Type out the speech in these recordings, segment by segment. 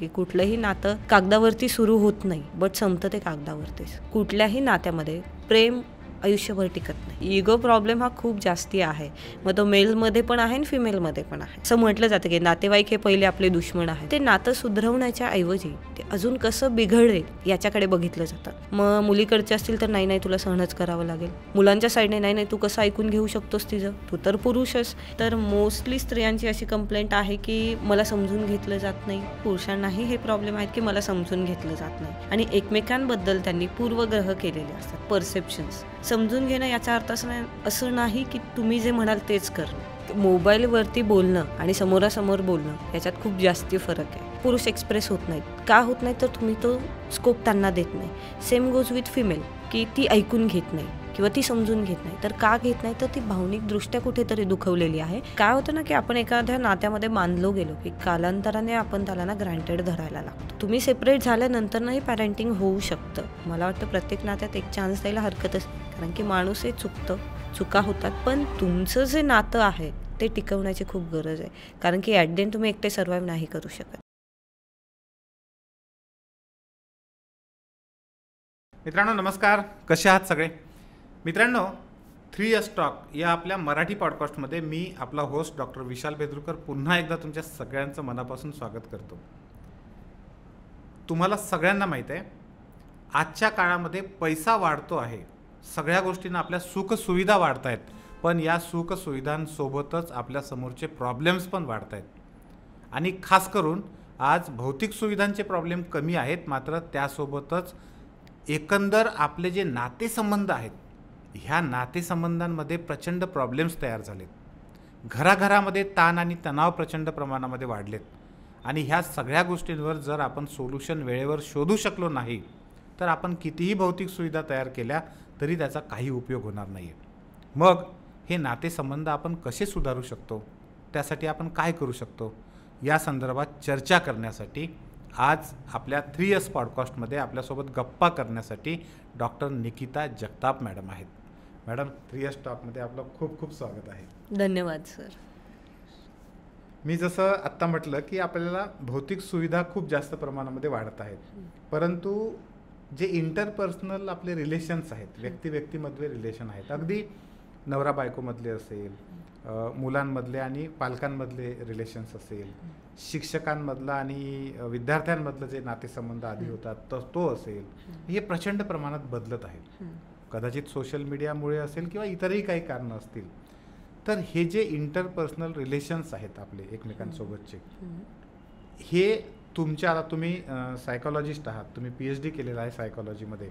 की कुठलंही नातं कागदावरती सुरू होत नाही, बट संपतं ते कागदावरतीच. कुठल्याही नात्यामध्ये प्रेम आयुष्यभर टिकत नाही. इगो प्रॉब्लेम हा खूप जास्ती आहे. मग तो मेलमध्ये पण आहे आणि फिमेलमध्ये पण आहे. असं म्हटलं जातं की नातेवाईक हे पहिले आपले दुश्मन आहे. ते नातं सुधरवण्याच्या ऐवजी ते अजून कसं बिघडेल याच्याकडे बघितलं जातं. मग मुलीकडचे असतील तर नाही तुला सहनच करावं लागेल. मुलांच्या साईडने नाही तू कसं ऐकून घेऊ शकतोस तिचं, तू तर पुरुषच. तर मोस्टली स्त्रियांची अशी कंप्लेंट आहे की मला समजून घेतलं जात नाही. पुरुषांनाही हे प्रॉब्लेम आहेत की मला समजून घेतलं जात नाही आणि एकमेकांबद्दल त्यांनी पूर्वग्रह केलेले असतात, परसेप्शन्स. समजून घेणं याचा अर्थ असं नाही की तुम्ही जे म्हणाल तेच करणं. मोबाईलवरती बोलणं आणि समोरासमोर बोलणं याच्यात खूप जास्ती फरक आहे. पुरुष एक्सप्रेस होत नाहीत. का होत नाही तर तुम्ही तो स्कोप त्यांना देत नाही. सेम गोज विथ फिमेल, की ती ऐकून घेत नाही किंवा ती समजून घेत नाही. तर का घेत नाही तर ती भावनिकदृष्ट्या कुठेतरी दुखवलेली आहे. काय होतं ना की आपण एखाद्या नात्यामध्ये बांधलो गेलो की कालांतराने आपण त्याला ना ग्रँटेड धरायला लागतो. तुम्ही सेपरेट झाल्यानंतर नाही पॅरेंटिंग होऊ शकतं. मला वाटतं प्रत्येक नात्यात एक चान्स द्यायला हरकतच नाही, कारण की माणूस हे चुकतं, चुका होतात. पण तुमचं जे नातं आहे ते टिकवण्याची खूप गरज आहे, कारण की ॲट द एंड तुम्ही एकटे सर्व्हाइव्ह नाही करू शकत. मित्रांनो नमस्कार, कसे आहात सगळे? मित्रांनो, 3S टॉक या आपल्या मराठी पॉडकास्टमध्ये मी आपला होस्ट डॉक्टर विशाल बेदुरकर पुन्हा एकदा तुमच्या सगळ्यांचं मनापासून स्वागत करतो. तुम्हाला सगळ्यांना माहीत आहे, आजच्या काळामध्ये पैसा वाढतो आहे, सगळ्या गोष्टींना आपल्या सुखसुविधा वाढत आहेत, पण या सुखसुविधांसोबतच आपल्यासमोरचे प्रॉब्लेम्स पण वाढत आहेत. आणि खास करून आज भौतिक सुविधांचे प्रॉब्लेम कमी आहेत, मात्र त्यासोबतच एकंदर आपले जे नातेसंबंध आहेत ह्या नातेसंबंधांमध्ये प्रचंड प्रॉब्लेम्स तयार झालेत. घराघरामध्ये ताण आणि तणाव प्रचंड प्रमाणामध्ये वाढलेत आणि ह्या सगळ्या गोष्टींवर जर आपण सोल्युशन वेळेवर शोधू शकलो नाही तर आपण कितीही भौतिक सुविधा तयार केल्या तरी त्याचा काही उपयोग होणार नाही आहे. मग हे नातेसंबंध आपण कसे सुधारू शकतो, त्यासाठी आपण काय करू शकतो, या संदर्भात चर्चा करण्यासाठी आज आपल्या 3S पॉडकास्टमध्ये आपल्यासोबत गप्पा करण्यासाठी डॉक्टर निकिता जगताप मॅडम आहेत. मॅडम, 3S टॉकमध्ये आपलं खूप खूप स्वागत आहे. धन्यवाद सर. मी जसं आत्ता म्हटलं की आपल्याला भौतिक सुविधा खूप जास्त प्रमाणामध्ये वाढत आहेत, परंतु जे इंटरपर्सनल आपले रिलेशन्स आहेत, व्यक्तिमधले रिलेशन आहेत, अगदी नवरा बायकोमधले असेल, मुलांमधले आणि पालकांमधले रिलेशन्स असेल, शिक्षकांमधला आणि विद्यार्थ्यांमधलं जे नातेसंबंध आधी होतात तो असेल, हे प्रचंड प्रमाणात बदलत आहेत. कदाचित सोशल मीडियामुळे असेल किंवा इतरही काही कारणं असतील. तर हे जे इंटरपर्सनल रिलेशन्स आहेत आपले एकमेकांसोबतचे, हे तुमच्या, आता तुम्ही सायकॉलॉजिस्ट आहात, तुम्ही PhD केलेलं आहे सायकॉलॉजीमध्ये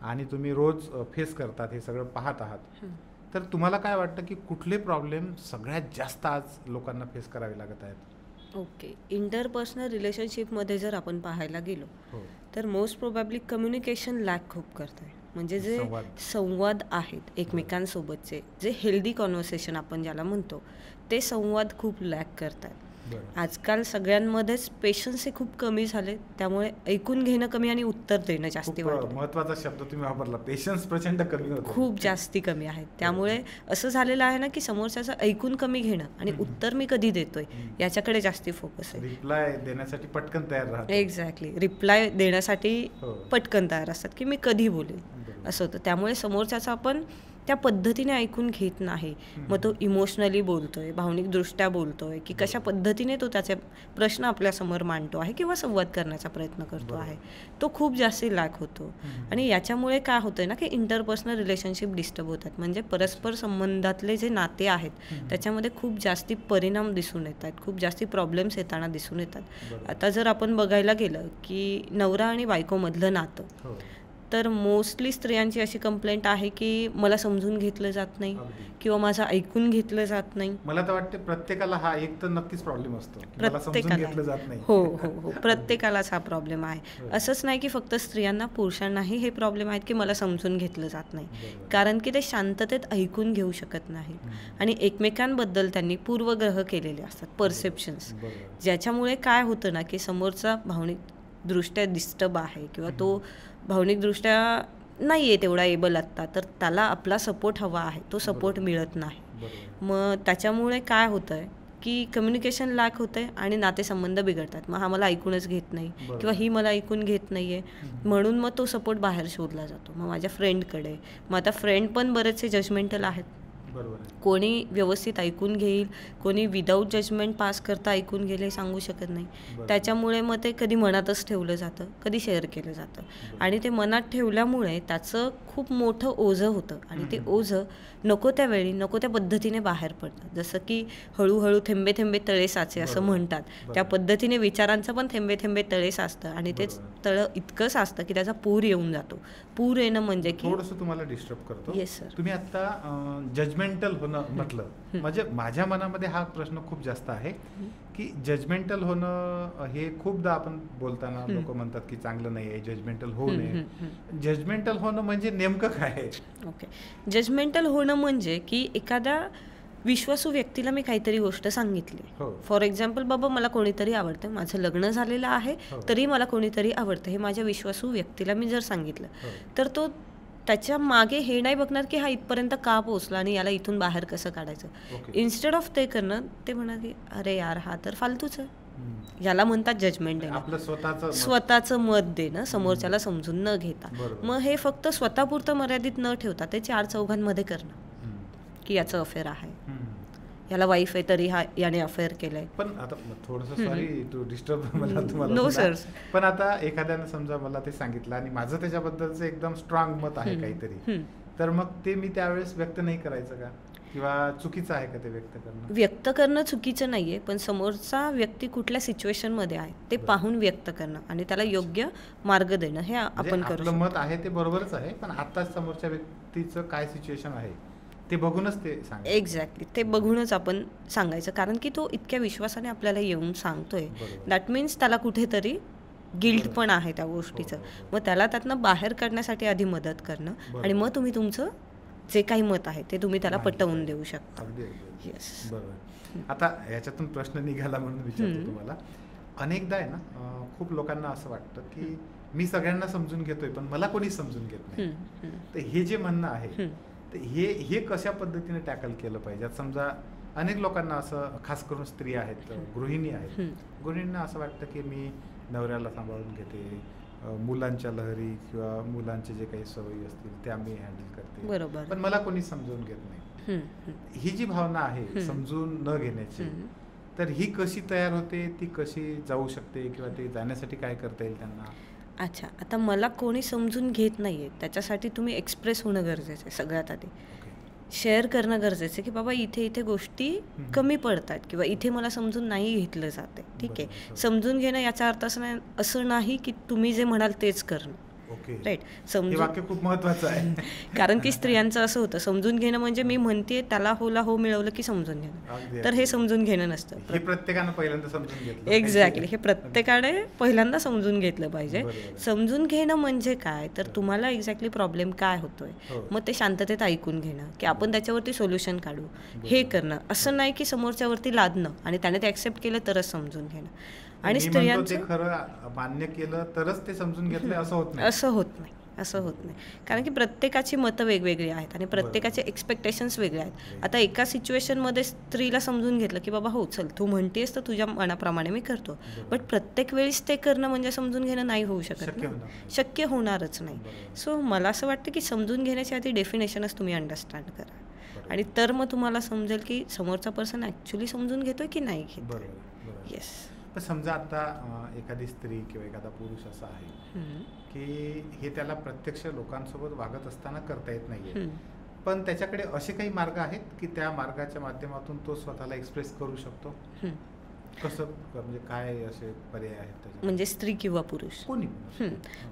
आणि तुम्ही रोज फेस करतात, हे सगळं पाहत आहात. तर तुम्हाला काय वाटतं की कुठले प्रॉब्लेम सगळ्यात जास्त आज लोकांना फेस करावे लागत आहेत? ओके, इंटरपर्सनल रिलेशनशिपमध्ये जर आपण पाहायला गेलो तर मोस्ट प्रोबॅबली कम्युनिकेशन लॅक खूप करत आहे. म्हणजे जे संवाद आहेत एकमेकांसोबतचे, जे हेल्दी कॉन्व्हर्सेशन आपण ज्याला म्हणतो, ते संवाद खूप लॅक करतात. आजकाल सगळ्यांमध्येच पेशन्स हे खूप कमी झाले, त्यामुळे ऐकून घेणं कमी आणि उत्तर देणं जास्ती वाढलं. महत्त्वाचा शब्द तुम्ही वापरला, पेशन्स प्रचंड कमी होतो, खूप जास्ती कमी आहेत. त्यामुळे असं झालेलं आहे ना की समोरच्याचं ऐकून कमी घेणं आणि उत्तर मी कधी देतोय याच्याकडे जास्ती फोकस आहे. रिप्लाय देण्यासाठी पटकन तयार राहतात. एक्झॅक्टली, रिप्लाय देण्यासाठी पटकन तयार असतात की मी कधी बोलेल असं होतं. त्यामुळे समोरच्याचं आपण त्या पद्धतीने ऐकून घेत नाही. मग तो इमोशनली बोलतोय, भावनिकदृष्ट्या बोलतोय की कशा पद्धतीने तो त्याचे प्रश्न आपल्यासमोर मांडतो आहे किंवा संवाद करण्याचा प्रयत्न करतो आहे, तो खूप जास्त लॅक होतो. आणि याच्यामुळे काय होतंय ना की इंटरपर्सनल रिलेशनशिप डिस्टर्ब होतात. म्हणजे परस्पर संबंधातले जे नाते आहेत त्याच्यामध्ये खूप जास्ती परिणाम दिसून येतात, खूप जास्ती प्रॉब्लेम्स येताना दिसून येतात. आता जर आपण बघायला गेलं की नवरा आणि बायकोमधलं नातं, तर मोस्टली स्त्रियांची अशी कंप्लेंट आहे की मला समजून घेतलं जात नाही किंवा माझं ऐकून घेतलं जात नाही. मला तर वाटतं प्रत्येकाला हा एक तर नक्कीच प्रॉब्लेम असतो, प्रत्येकाला. हो, प्रत्येकालाच हा प्रॉब्लेम आहे. असंच नाही की फक्त स्त्रियांना, पुरुषांनाही हे प्रॉब्लेम आहेत की मला समजून घेतलं जात नाही, कारण की ते शांततेत ऐकून घेऊ शकत नाही आणि एकमेकांबद्दल त्यांनी पूर्वग्रह केलेले असतात, परसेप्शन्स. ज्याच्यामुळे काय होतं ना की समोरचा भावनिकदृष्ट्या डिस्टर्ब आहे किंवा तो भावनिकदृष्ट्या नाही आहे तेवढा एबल आत्ता, तर त्याला आपला सपोर्ट हवा आहे, तो सपोर्ट मिळत नाही. मग त्याच्यामुळे काय होतं आहे की कम्युनिकेशन लॅक होते आणि नातेसंबंध बिघडतात. मग हा मला ऐकूनच घेत नाही किंवा ही मला ऐकून घेत नाही आहे, म्हणून मग तो सपोर्ट बाहेर शोधला जातो. मग माझ्या फ्रेंडकडे. मग आता फ्रेंड पण बरेचसे जजमेंटल आहेत. कोणी व्यवस्थित ऐकून घेईल, कोणी विदाऊट जजमेंट पास करता ऐकून गेले सांगू शकत नाही. त्याच्यामुळे मग ते कधी मनातच ठेवलं जातं, कधी शेअर केलं जातं. आणि ते मनात ठेवल्यामुळे त्याचं खूप मोठं ओझं होतं आणि ते ओझं नको त्या वेळी नको त्या पद्धतीने बाहेर पडतं. जसं की हळूहळू थेंबे थेंबे तळे साचे असं म्हणतात, त्या पद्धतीने विचारांचं पण थेंबे थेंबे तळे साचतं आणि ते तळं इतकं साचतं की त्याचा पूर येऊन जातो. पूर येणं म्हणजे की थोडंसं तुम्हाला डिस्टर्ब करतो. Yes sir. तुम्ही आता जजमेंटल होणं म्हटलं, म्हणजे माझ्या मनामध्ये हा प्रश्न खूप जास्त आहे की जजमेंटल होणं हे खूपदा आपण बोलताना लोक म्हणतात की चांगलं नाही आहे, जजमेंटल होऊ नये. जजमेंटल होणं म्हणजे नेमकं काय आहे? ओके, जजमेंटल होणं म्हणजे की एखाद्या विश्वासू व्यक्तीला मी काहीतरी गोष्ट सांगितली. फॉर एक्झाम्पल, बाबा मला कोणीतरी आवडतं, माझं लग्न झालेलं आहे तरी मला कोणीतरी आवडतं, हे माझ्या विश्वासू व्यक्तीला मी जर सांगितलं तर तो त्याच्या मागे हे नाही बघणार की हा इथपर्यंत का पोहोचला आणि याला इथून बाहेर कसं काढायचं. इन्स्टेड ऑफ ते करणं, ते म्हणा की अरे यार हा तर फालतूच आहे, याला म्हणतात जजमेंट देणं. स्वतःचं मत देणं, समोरच्याला समजून न घेता. मग हे फक्त स्वतःपुरतं मर्यादित न ठेवता ते 4 चौघांमध्ये करणं की याचं अफेअर आहे, याला वाईफ आहे तरी हा याने अफेअर केलंय. पण आता थोडंसं सॉरी टू डिस्टर्ब मला तुम्हाला. No sir. पण आता एखाद्यानं समजा मला ते सांगितलं आणि माझं त्याच्याबद्दलचं एकदम स्ट्रॉंग मत आहे काहीतरी, तर मग ते मी त्यावेळेस व्यक्त नाही करायचं का, किंवा चुकीचं आहे का ते व्यक्त करणं? व्यक्त करणं चुकीचं नाहीये, पण समोरचा व्यक्ती कुठल्या सिच्युएशन मध्ये आहे ते पाहून व्यक्त करणं आणि त्याला योग्य मार्ग देणं हे आपण करू शकतो. मत आहे ते बरोबरच आहे, पण आता समोरच्या व्यक्तीचं काय सिच्युएशन आहे ते बघूनच ते सांग. एक्झॅक्टली, ते बघूनच आपण सांगायचं, कारण की तो इतक्या विश्वासाने आपल्याला येऊन सांगतोय, दॅट मीन्स त्याला कुठेतरी गिल्ट पण आहे त्या गोष्टीचं. मग त्याला त्यातनं बाहेर काढण्यासाठी आधी मदत करणं आणि मग तुम्ही तुमचं जे काही मत आहे ते तुम्ही त्याला पटवून देऊ शकता. येस. बरोबर. आता याच्यातून प्रश्न निघाला म्हणून विचारतो तुम्हाला. अनेकदा आहे ना, खूप लोकांना असं वाटतं की मी सगळ्यांना समजून घेतोय पण मला कोणी समजून घेत नाही. तर हे जे म्हणणं आहे हे कशा पद्धतीने टॅकल केलं पाहिजे? समजा अनेक लोकांना असं, खास करून स्त्री आहेत, गृहिणी आहेत, गृहिणींना असं वाटतं की मी नवऱ्याला सांभाळून घेते, मुलांच्या लहरी किंवा मुलांचे जे काही सवयी असतील त्या मी हँडल करते, बरोबर, पण मला कोणी समजून घेत नाही. ही जी भावना आहे समजून न घेण्याची, तर ही कशी तयार होते, ती कशी जाऊ शकते, किंवा ते जाण्यासाठी काय करता येईल त्यांना? अच्छा, आता मला कोणी समजून घेत नाहीये त्याच्यासाठी तुम्ही एक्सप्रेस होणं गरजेचं आहे. सगळ्यात आधी शेअर करणं गरजेचं आहे की बाबा इथे इथे गोष्टी कमी पडतात किंवा इथे मला समजून नाही घेतलं जाते. ठीक आहे, समजून घेणं याचा अर्थ असं नाही की तुम्ही जे म्हणाल तेच करणं. राईट, समजून खूप महत्वाचं आहे. कारण की स्त्रियांचं असं होतं, समजून घेणं म्हणजे मी म्हणते त्याला होला हो मिळवलं की समजून घेणं, तर हे समजून घेणं नसतं. प्रत्येकानं पहिल्यांदा समजून घेतलं. एक्झॅक्टली, हे प्रत्येकाने पहिल्यांदा समजून घेतलं पाहिजे. समजून घेणं म्हणजे काय, तर तुम्हाला एक्झॅक्टली प्रॉब्लेम काय होतोय, मग ते शांततेत ऐकून घेणं की आपण त्याच्यावरती सोल्युशन काढू, हे करणं. असं नाही की समोरच्यावरती लादणं आणि त्याने ते ऍक्सेप्ट केलं तरच समजून घेणं. आणि स्त्रियांचं खरं मान्य केलं तरच ते समजून घेतलं असं होत नाही. असं होत नाही कारण की प्रत्येकाची मतं वेगवेगळी आहेत आणि प्रत्येकाचे एक्सपेक्टेशन्स वेगळे आहेत. आता एका सिच्युएशनमध्ये स्त्रीला समजून घेतलं की बाबा हो चल तू म्हणतेस तर तुझ्या मनाप्रमाणे मी करतो, बट प्रत्येक वेळेस ते करणं म्हणजे समजून घेणं नाही होऊ शकत, शक्य होणारच नाही. सो मला असं वाटतं की समजून घेण्याची आधी डेफिनेशनच तुम्ही अंडरस्टँड करा आणि तर मग तुम्हाला समजेल की समोरचा पर्सन ॲक्च्युली समजून घेतोय की नाही घेत. येस. पण समजा आता एखादी स्त्री किंवा एखादा पुरुष असा आहे की हे त्याला प्रत्यक्ष लोकांसोबत वागत असताना करता येत नाहीये, पण त्याच्याकडे असे काही मार्ग आहेत की त्या मार्गाच्या माध्यमातून तो स्वतःला एक्सप्रेस करू शकतो. कसं, म्हणजे काय असे पर्याय आहेत त्याच्यात? म्हणजे स्त्री किंवा पुरुष कोणी?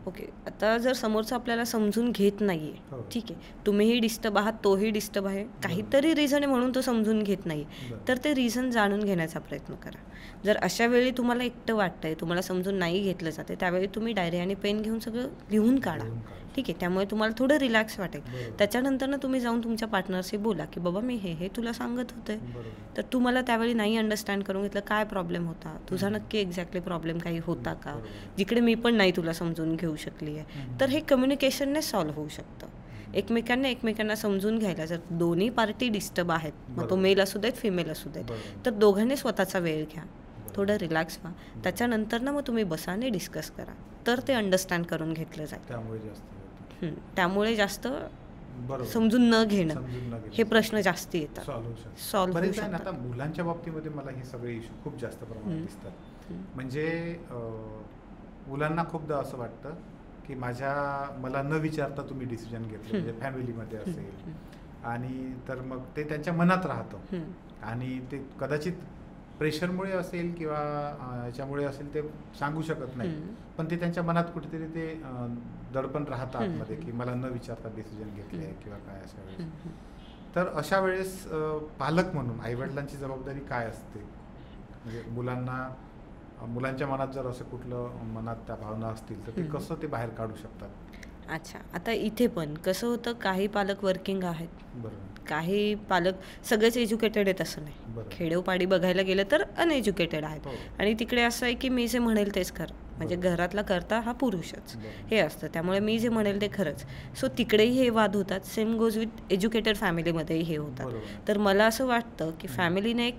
ओके, आता जर समोरचं आपल्याला समजून घेत नाहीये, ठीक आहे, तुम्हीही डिस्टर्ब आहात, तोही डिस्टर्ब आहे, काहीतरी रिझन आहे म्हणून तो समजून घेत नाही, तर ते रिझन जाणून घेण्याचा प्रयत्न करा. जर अशा वेळी तुम्हाला एकटं वाटतंय, तुम्हाला समजून नाही घेतलं जाते, त्यावेळी तुम्ही डायरी आणि पेन घेऊन सगळं लिहून काढा. ठीक आहे, त्यामुळे तुम्हाला थोडं रिलॅक्स वाटेल. त्याच्यानंतर ना तुम्ही जाऊन तुमच्या पार्टनरशी बोला की बाबा मी हे तुला सांगत होते, तर तू मला त्यावेळी नाही अंडरस्टँड करून घेतलं, काय प्रॉब्लेम होता तुझा, नक्की एक्झॅक्टली प्रॉब्लेम काही होता का, जिकडे मी पण नाही तुला समजून घेऊ शकली आहे. तर हे कम्युनिकेशनने सॉल्व्ह होऊ शकतं. एकमेकांना समजून घ्यायला. जर दोन्ही पार्टी डिस्टर्ब आहेत, मग तो बरोबर. मेल असू देत फिमेल असू देत, बरोबर. तर दोघांनी स्वतःचा वेळ घ्या, थोडं रिलॅक्स व्हा, त्याच्यानंतर ना मग तुम्ही बसा आणि डिस्कस करा, तर ते अंडरस्टँड करून घेतलं जाईल. त्यामुळे जास्त होतं. त्यामुळे जास्त बरोबर. समजून न घेणं समजून न घेणं. हे प्रश्न जास्त येतात. सॉल्व्ह होऊ शकतं. सॉल्व्ह होऊ बरेच आहे ना, शकतात. आता मुलांच्या बाबतीमध्ये मला हे सगळे इश्यू खूप जास्त प्रमाणात दिसतात. म्हणजे मुलांना खूपदा असं वाटतं की मला न विचारता तुम्ही डिसिजन घेतलं, म्हणजे फॅमिलीमध्ये असेल, आणि तर मग ते त्यांच्या मनात राहतं, आणि ते कदाचित प्रेशरमुळे असेल किंवा याच्यामुळे असेल, ते सांगू शकत नाही, पण ते त्यांच्या मनात कुठेतरी ते दडपण राहतं आतमध्ये की मला न विचारता डिसिजन घेतले किंवा काय अशा वेळेस. तर अशा वेळेस पालक म्हणून आईवडिलांची जबाबदारी काय असते? म्हणजे मुलांच्या मनात जर असं कुठलं मनात त्या भावना असतील, तर ते कसं ते बाहेर काढू शकतात? अच्छा, आता इथे पण कसं होतं, काही पालक वर्किंग आहेत, बरोबर. काही पालक सगळेच एज्युकेटेड आहेत असं नाही. बरोबर. खेडोपाडी बघायला गेलं तर अनएज्युकेटेड आहेत, हो. आणि तिकडे असं आहे की मी जे म्हणेल तेच खरं, म्हणजे बरोबर. घरातला करता हा पुरुषच बरोबर. हे असतं, त्यामुळे मी जे म्हणेल ते खरंच. सो तिकडेही हे वाद होतात. सेम गोज विथ एज्युकेटेड फॅमिलीमध्येही हे होतात. बरोबर. तर मला असं वाटतं की फॅमिलीने एक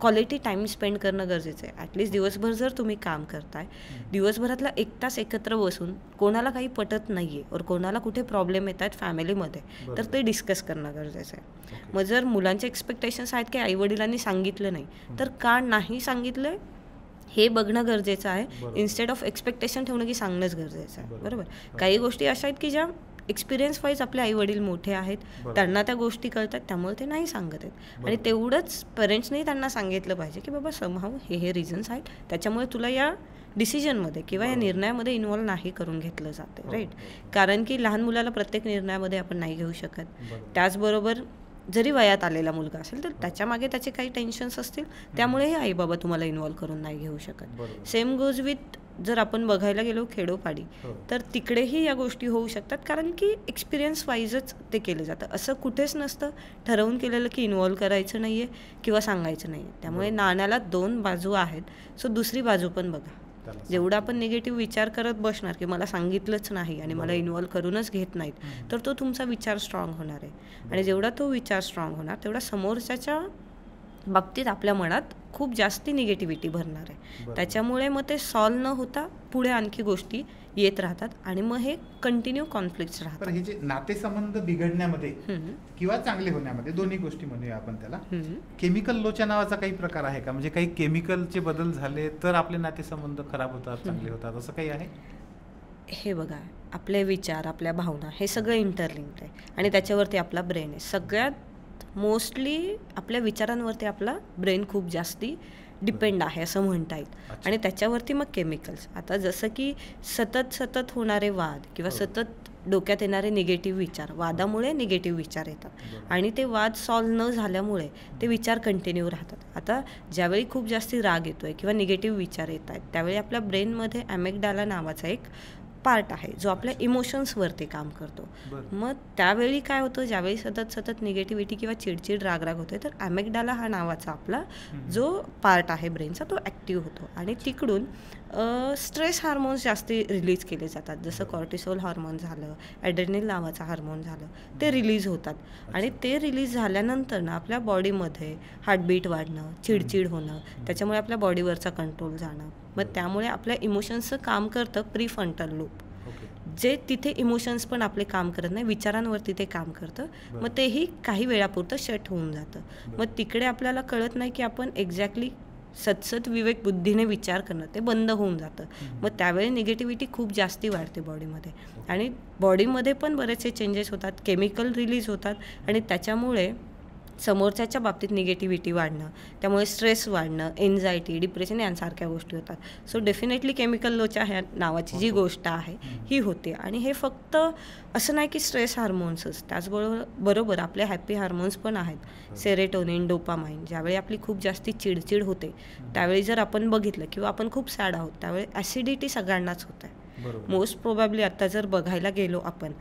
क्वालिटी टाईम स्पेंड करणं गरजेचं आहे. ॲटलिस्ट दिवसभर जर तुम्ही काम करताय, दिवसभरातला 1 तास एकत्र बसून कोणाला काही पटत नाही आहे और कोणाला कुठे प्रॉब्लेम येत आहेत फॅमिलीमध्ये, तर बरोबर. ते डिस्कस करणं गरजेचं आहे. ओके. मग जर मुलांचे एक्सपेक्टेशन्स आहेत की आईवडिलांनी सांगितलं नाही, तर का नाही सांगितलं हे बघणं गरजेचं आहे. बरोबर. इन्स्टेड ऑफ एक्सपेक्टेशन ठेवणं की सांगणंच गरजेचं आहे. बरोबर. बरोबर. काही गोष्टी अशा आहेत की ज्या एक्सपिरियन्स वाईज आपले आईवडील मोठे आहेत, बरोबर. त्यांना त्या गोष्टी कळतात, त्यामुळे ते नाही सांगत आहेत. आणि बरोबर. तेवढंच पेरेंट्सनी त्यांना सांगितलं पाहिजे की बाबा समहाव हे रिझन्स आहेत, त्याच्यामुळे तुला या डिसिजनमध्ये किंवा या बरोबर. निर्णयामध्ये इन्व्हॉल्व नाही करून घेतलं जाते. हो, राईट. हो. कारण की लहान मुलाला प्रत्येक निर्णयामध्ये आपण नाही घेऊ शकत. बरोबर. त्याचबरोबर जरी वयात आलेला मुलगा असेल, तर त्याच्यामागे त्याचे काही टेन्शन्स असतील, त्यामुळेही आई बाबा तुम्हाला इन्व्हॉल्व करून नाही घेऊ शकत. बरोबर. सेम गोज विथ जर आपण बघायला गेलो खेडोपाडी, हो. तर तिकडेही या गोष्टी होऊ शकतात, कारण की एक्सपिरियन्स वाईजच ते केलं जातं. असं कुठेच नसतं ठरवून केलेलं की इन्व्हॉल्व करायचं नाही आहे किंवा सांगायचं नाही आहे. त्यामुळे बरोबर. नाण्याला 2 बाजू आहेत. सो दुसरी बाजू पण बघा. त्याला जेवढा आपण निगेटिव्ह विचार करत बसणार की मला सांगितलंच नाही आणि मला बरोबर. इन्व्हॉल्व करूनच घेत नाहीत, तर तो तुमचा विचार स्ट्रॉंग होणार आहे. आणि जेवढा तो विचार स्ट्रॉंग होणार, तेवढा समोरच्याच्या बाबतीत आपल्या मनात खूप जास्ती निगेटिव्हिटी भरणार आहे. बरोबर. त्याच्यामुळे मग ते सॉल्व न होता पुढे आणखी गोष्टी येत राहतात, आणि मग हे कंटिन्यू कॉन्फ्लिक्ट्स तर राहतात. हे जे नातेसंबंध बिघडण्यामध्ये हम्म. किंवा चांगले होण्यामध्ये, दोन्ही गोष्टी म्हणूया आपण त्याला, हम्म. केमिकल लोच्या नावाचा काही प्रकार आहे का? म्हणजे काही केमिकलचे बदल झाले तर आपले नातेसंबंध खराब होतात, चांगले होतात, असं काही आहे? हे बघा, आपले विचार, आपल्या भावना हे सगळं इंटरलिंक्ड आहे, आणि त्याच्यावरती आपला ब्रेन आहे. सगळ्यात मोस्टली आपल्या विचारांवरती आपला ब्रेन खूप जास्ती डिपेंड आहे असं म्हणता येईल. अच्छा. आणि त्याच्यावरती मग केमिकल्स. आता जसं की सतत होणारे वाद किंवा हो. सतत डोक्यात येणारे निगेटिव्ह विचार, वादामुळे निगेटिव्ह विचार येतात, बरोबर. आणि ते वाद सॉल्व न झाल्यामुळे ते विचार कंटिन्यू राहतात. आता ज्यावेळी खूप जास्ती राग येतोय किंवा निगेटिव्ह विचार येत आहेत, त्यावेळी आपल्या ब्रेनमध्ये ॲमेग्डाला नावाचा एक पार्ट आहे जो आपल्या इमोशन्सवरती काम करतो. बरं. मग त्यावेळी काय होतं, ज्यावेळी सतत निगेटिव्हिटी किंवा चिडचिड राग होते, तर ॲमेग्डाला हा नावाचा आपला जो पार्ट आहे ब्रेनचा, तो ॲक्टिव्ह होतो, आणि तिकडून स्ट्रेस हार्मोन्स जास्ती रिलीज केले जातात. जसं कॉर्टिसोल हार्मोन झालं, ॲड्रेनल नावाचा हार्मोन झालं, ते रिलीज होतात. आणि ते रिलीज झाल्यानंतर ना आपल्या बॉडीमध्ये हार्टबीट वाढणं, चिडचिड होणं, त्याच्यामुळे आपल्या बॉडीवरचा कंट्रोल जाणं, मग त्यामुळे आपल्या इमोशन्सचं काम करतं प्रीफ्रंटल लूप, ओके. जे तिथे इमोशन्स पण आपले काम करत नाही, विचारांवरती ते काम करतं. मग तेही काही वेळापुरतं शट होऊन जातं. मग तिकडे आपल्याला कळत नाही की आपण एक्झॅक्टली सतत विवेक बुद्धीने विचार करणं ते बंद होऊन जातं. मग त्यावेळी निगेटिव्हिटी खूप जास्ती वाढते बॉडीमध्ये, आणि बॉडीमध्ये पण बरेचसे चेंजेस होतात, केमिकल रिलीज होतात, आणि त्याच्यामुळे समोरच्याच्या बाबतीत निगेटिव्हिटी वाढणं, त्यामुळे स्ट्रेस वाढणं, एन्झायटी, डिप्रेशन यांसारख्या गोष्टी होतात. सो डेफिनेटली केमिकल लोच्या ह्या नावाची जी गोष्ट आहे ही होते. आणि हे फक्त असं नाही की स्ट्रेस हार्मोन्सच, त्याचबरोबर आपले हॅपी हार्मोन्स पण आहेत, सेरोटोनिन, डोपामाइन. ज्यावेळी आपली खूप जास्ती चिडचिड होते, त्यावेळी जर आपण बघितलं किंवा आपण खूप सॅड आहोत, त्यावेळी ॲसिडिटी सगळ्यांनाच होत आहे. बरोबर. मोस्ट प्रोबॅबली आता जर बघायला गेलो आपण,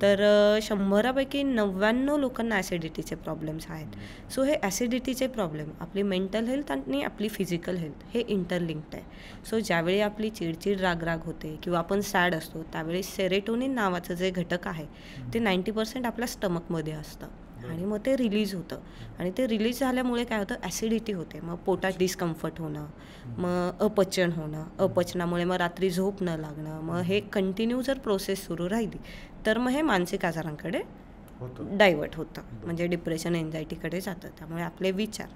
तर 100पैकी 99 लोकांना ॲसिडिटीचे प्रॉब्लेम्स आहेत. सो हे ॲसिडिटीचे प्रॉब्लेम आपली मेंटल हेल्थ आणि आपली फिजिकल हेल्थ हे इंटरलिंक्ड आहे. सो ज्यावेळी आपली चिडचिड राग होते किंवा आपण सॅड असतो त्यावेळी सेरोटोनिन नावाचं जे घटक आहे ते 90% आपल्या स्टमकमध्ये असतं आणि मग ते रिलीज होतं आणि ते रिलीज झाल्यामुळे काय होतं, ॲसिडिटी होते. मग पोटात डिस्कम्फर्ट होणं, मग अपचन होणं, अपचनामुळे मग रात्री झोप न लागणं, मग हे कंटिन्यू जर प्रोसेस सुरू राहिली तर मग हे मानसिक आजारांकडे डायवर्ट होतं, म्हणजे डिप्रेशन एन्झायटीकडे जातं. त्यामुळे आपले विचार,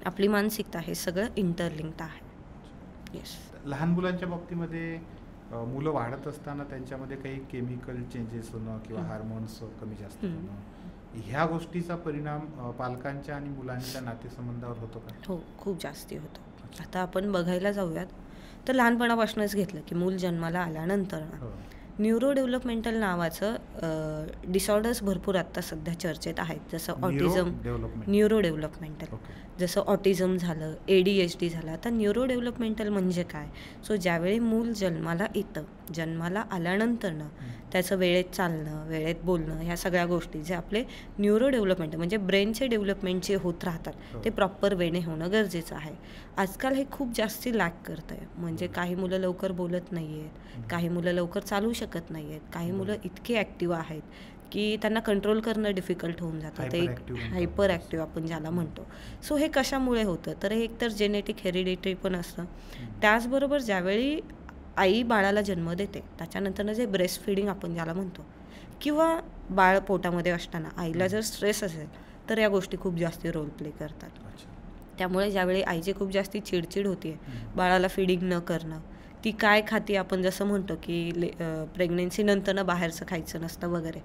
आपली मानसिकता हे सगळं इंटरलिंक्ड आहे. येस. लहान मुलांच्या बाबतीमध्ये मुलं वाढत असताना त्यांच्यामध्ये काही केमिकल चेंजेस होणं किंवा हार्मोन्स कमी जास्त होणं, ह्या गोष्टीचा परिणाम पालकांच्या आणि मुलांच्या नातेसंबंधावर होतो का? हो, खूप जास्ती होतो. आता आपण बघायला जाऊयात तर लहानपणापासूनच घेतलं की मूल जन्माला आल्यानंतर न्यूरो डेव्हलपमेंटल नावाचं डिसऑर्डर्स भरपूर आत्ता सध्या चर्चेत आहेत. जसं ऑटिझम, न्यूरो डेव्हलपमेंटल, जसं ऑटिझम झालं, ADHD झालं. आता न्यूरो डेव्हलपमेंटल म्हणजे काय? सो ज्यावेळी मूल जन्माला येतं, जन्माला आल्यानंतरनं त्याचं वेळेत चालणं, वेळेत बोलणं, ह्या सगळ्या गोष्टी जे आपले न्यूरो डेव्हलपमेंट म्हणजे ब्रेनचे डेव्हलपमेंट जे होत राहतात ते प्रॉपर वेने होणं गरजेचं आहे. आजकाल हे खूप जास्ती लॅक करतं आहे. म्हणजे काही मुलं लवकर बोलत नाही आहेत, काही मुलं लवकर चालू शकत नाही आहेत, काही मुलं इतके ॲक्टिव्ह आहेत की त्यांना कंट्रोल करणं डिफिकल्ट होऊन जातं. ते एक हायपर ॲक्टिव्ह आपण ज्याला म्हणतो. सो हे कशामुळे होतं तर हे एकतर जेनेटिक हेरिडिटरी पण असतं. त्याचबरोबर ज्यावेळी आई बाळाला जन्म देते त्याच्यानंतरनं जे ब्रेस्ट फिडिंग आपण ज्याला म्हणतो किंवा बाळ पोटामध्ये असताना आईला जर स्ट्रेस असेल तर या गोष्टी खूप जास्त रोल प्ले करतात. त्यामुळे ज्यावेळी आईची खूप जास्ती चिडचिड होती बाळाला फिडिंग न करणं, ती काय खाती आपण जसं म्हणतो की प्रेग्नेन्सीनंतरनं बाहेरचं खायचं नसतं वगैरे,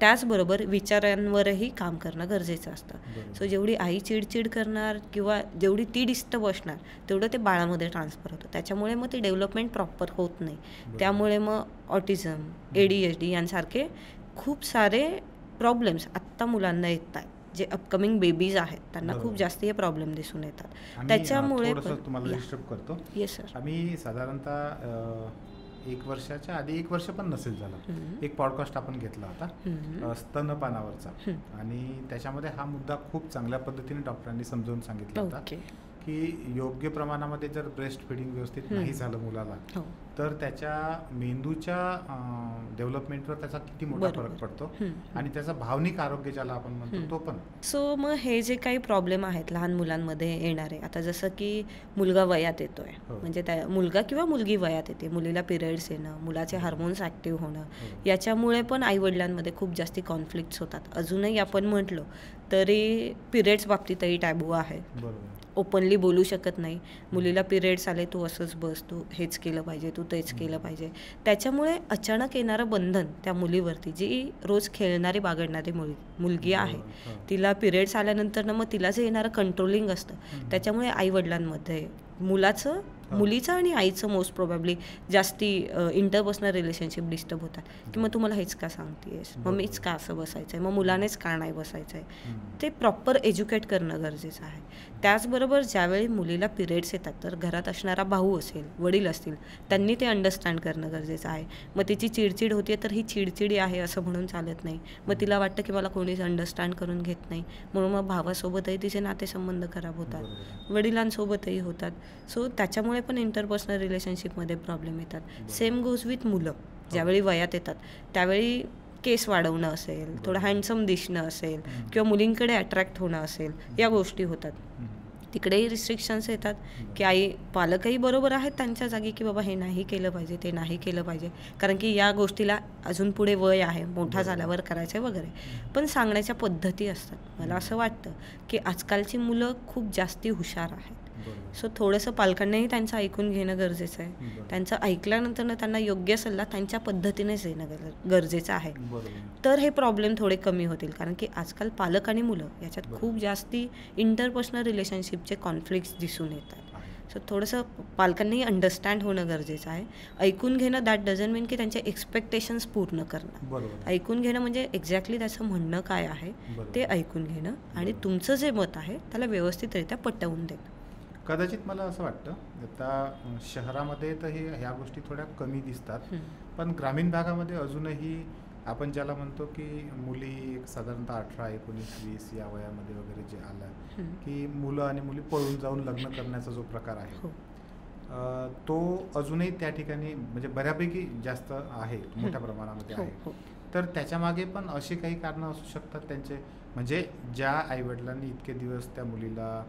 त्याचबरोबर विचारांवरही काम करणं गरजेचं असतं. सो जेवढी आई चिडचिड करणार किंवा जेवढी ती डिस्टर्ब असणार तेवढं ते बाळामध्ये ट्रान्सफर होतं. त्याच्यामुळे मग ती डेव्हलपमेंट प्रॉपर होत नाही. त्यामुळे मग ऑटिझम, ADHD यांसारखे खूप सारे प्रॉब्लेम्स आत्ता मुलांना येत आहेत. जे अपकमिंग बेबीज आहेत त्यांना खूप जास्त हे प्रॉब्लेम दिसून येतात. त्याच्यामुळे तुम्हाला डिस्टर्ब करतो. Yes sir. आम्ही साधारणतः 1 वर्षाच्या आधी, 1 वर्ष पण नसेल झालं, एक पॉडकास्ट आपण घेतला होता स्तनपानावरचा आणि त्याच्यामध्ये हा मुद्दा खूप चांगल्या पद्धतीने डॉक्टरांनी समजावून सांगितला होता की योग्य प्रमाणामध्ये जर ब्रेस्ट फिडिंग व्यवस्थित नाही झालं मुलाला तर त्याच्या मेंदूच्या डेव्हलपमेंटवर त्याचा किती मोठा फरक पडतो आणि त्याचा भावनिक आरोग्य ज्याला आपण म्हणतो तो पण. सो मग हे जे काही प्रॉब्लेम आहेत लहान मुलांमध्ये येणारे, आता जसं की मुलगा वयात येतोय, म्हणजे त्या मुलगा किंवा मुलगी वयात येते, मुलीला पिरियड्स येणं, मुलाचे हार्मोन्स ॲक्टिव्ह होणं, याच्यामुळे पण आईवडिलांमध्ये खूप जास्ती कॉन्फ्लिक्ट्स होतात. अजूनही आपण म्हटलं तरी पिरियड्स बाबतीतही टॅबू आहे. ओपनली बोलू शकत नाही. मुलीला पिरियड्स आले, तू असंच बस, तू हेच केलं पाहिजे, तू तेच केलं पाहिजे. त्याच्यामुळे अचानक येणारं बंधन त्या मुलीवरती, जी रोज खेळणारी बागडणारी मुलगी आहे, तिला पिरियड्स आल्यानंतर मग तिला जे येणारं कंट्रोलिंग असतं त्याच्यामुळे आईवडिलांमध्ये मुलीचं आणि आईचं मोस्ट प्रोबॅबली जास्ती इंटरपर्सनल रिलेशनशिप डिस्टर्ब होतात की मग तू मला हेच का सांगतेस, मग मीच का असं बसायचं आहे, मग मुलानेच का नाही बसायचं आहे. ते प्रॉपर एज्युकेट करणं गरजेचं आहे. त्याचबरोबर ज्यावेळी मुलीला पिरियड्स येतात तर घरात असणारा भाऊ असेल, वडील असतील, त्यांनी ते अंडरस्टँड करणं गरजेचं आहे. मग तिची चिडचिड होते तर ही चिडचिडी आहे असं म्हणून चालत नाही. मग तिला वाटतं की मला कोणीच अंडरस्टँड करून घेत नाही, म्हणून मग भावासोबतही तिचे नातेसंबंध खराब होतात, वडिलांसोबतही होतात. सो त्याच्यामुळे पण इंटरपर्सनल रिलेशनशिपमध्ये प्रॉब्लेम येतात. सेम गोज विथ मुलं ज्यावेळी वयात येतात त्यावेळी केस वाढवणं असेल, थोडं हँडसम दिसणं असेल किंवा मुलींकडे अट्रॅक्ट होणं असेल, या गोष्टी होतात. तिकडेही रिस्ट्रिक्शन्स येतात की पालकही बरोबर आहेत त्यांच्या जागी की बाबा हे नाही केलं पाहिजे, ते नाही केलं पाहिजे, कारण की या गोष्टीला अजून पुढे वय आहे, मोठा झाल्यावर करायचं वगैरे. पण सांगण्याच्या पद्धती असतात. मला असं वाटतं की आजकालची मुलं खूप जास्ती हुशार आहेत. सो थोडंसं पालकांनाही त्यांचं ऐकून घेणं गरजेचं आहे. त्यांचं ऐकल्यानंतर त्यांना योग्य सल्ला त्यांच्या पद्धतीनेच देणं गरजेचं आहे. तर हे प्रॉब्लेम थोडे कमी होतील, कारण की आजकाल पालक आणि मुलं याच्यात खूप जास्ती इंटरपर्सनल रिलेशनशिपचे कॉन्फ्लिक्ट्स दिसून येतात. सो थोडंसं पालकांनाही अंडरस्टँड होणं गरजेचं आहे. ऐकून घेणं दॅट डझंट मीन की त्यांचे एक्सपेक्टेशन्स पूर्ण करणं. ऐकून घेणं म्हणजे एक्झॅक्टली त्याचं म्हणणं काय आहे ते ऐकून घेणं आणि तुमचं जे मत आहे त्याला व्यवस्थितरित्या पटवून देणं. कदाचित मला असं वाटतं आता शहरामध्ये तर ह्या गोष्टी थोड्या कमी दिसतात, पण ग्रामीण भागामध्ये अजूनही आपण ज्याला म्हणतो की मुली एक साधारणतः 18, 19, 20 या वयामध्ये वगैरे जे आलं हम्म. की मुलं आणि मुली पळून जाऊन लग्न करण्याचा जो प्रकार आहे हो. तो अजूनही त्या ठिकाणी म्हणजे बऱ्यापैकी जास्त आहे, मोठ्या प्रमाणामध्ये हो आहे. हो तर त्याच्यामागे पण अशी काही कारणं असू शकतात त्यांचे, म्हणजे ज्या आईवडिलांनी इतके दिवस त्या मुलीला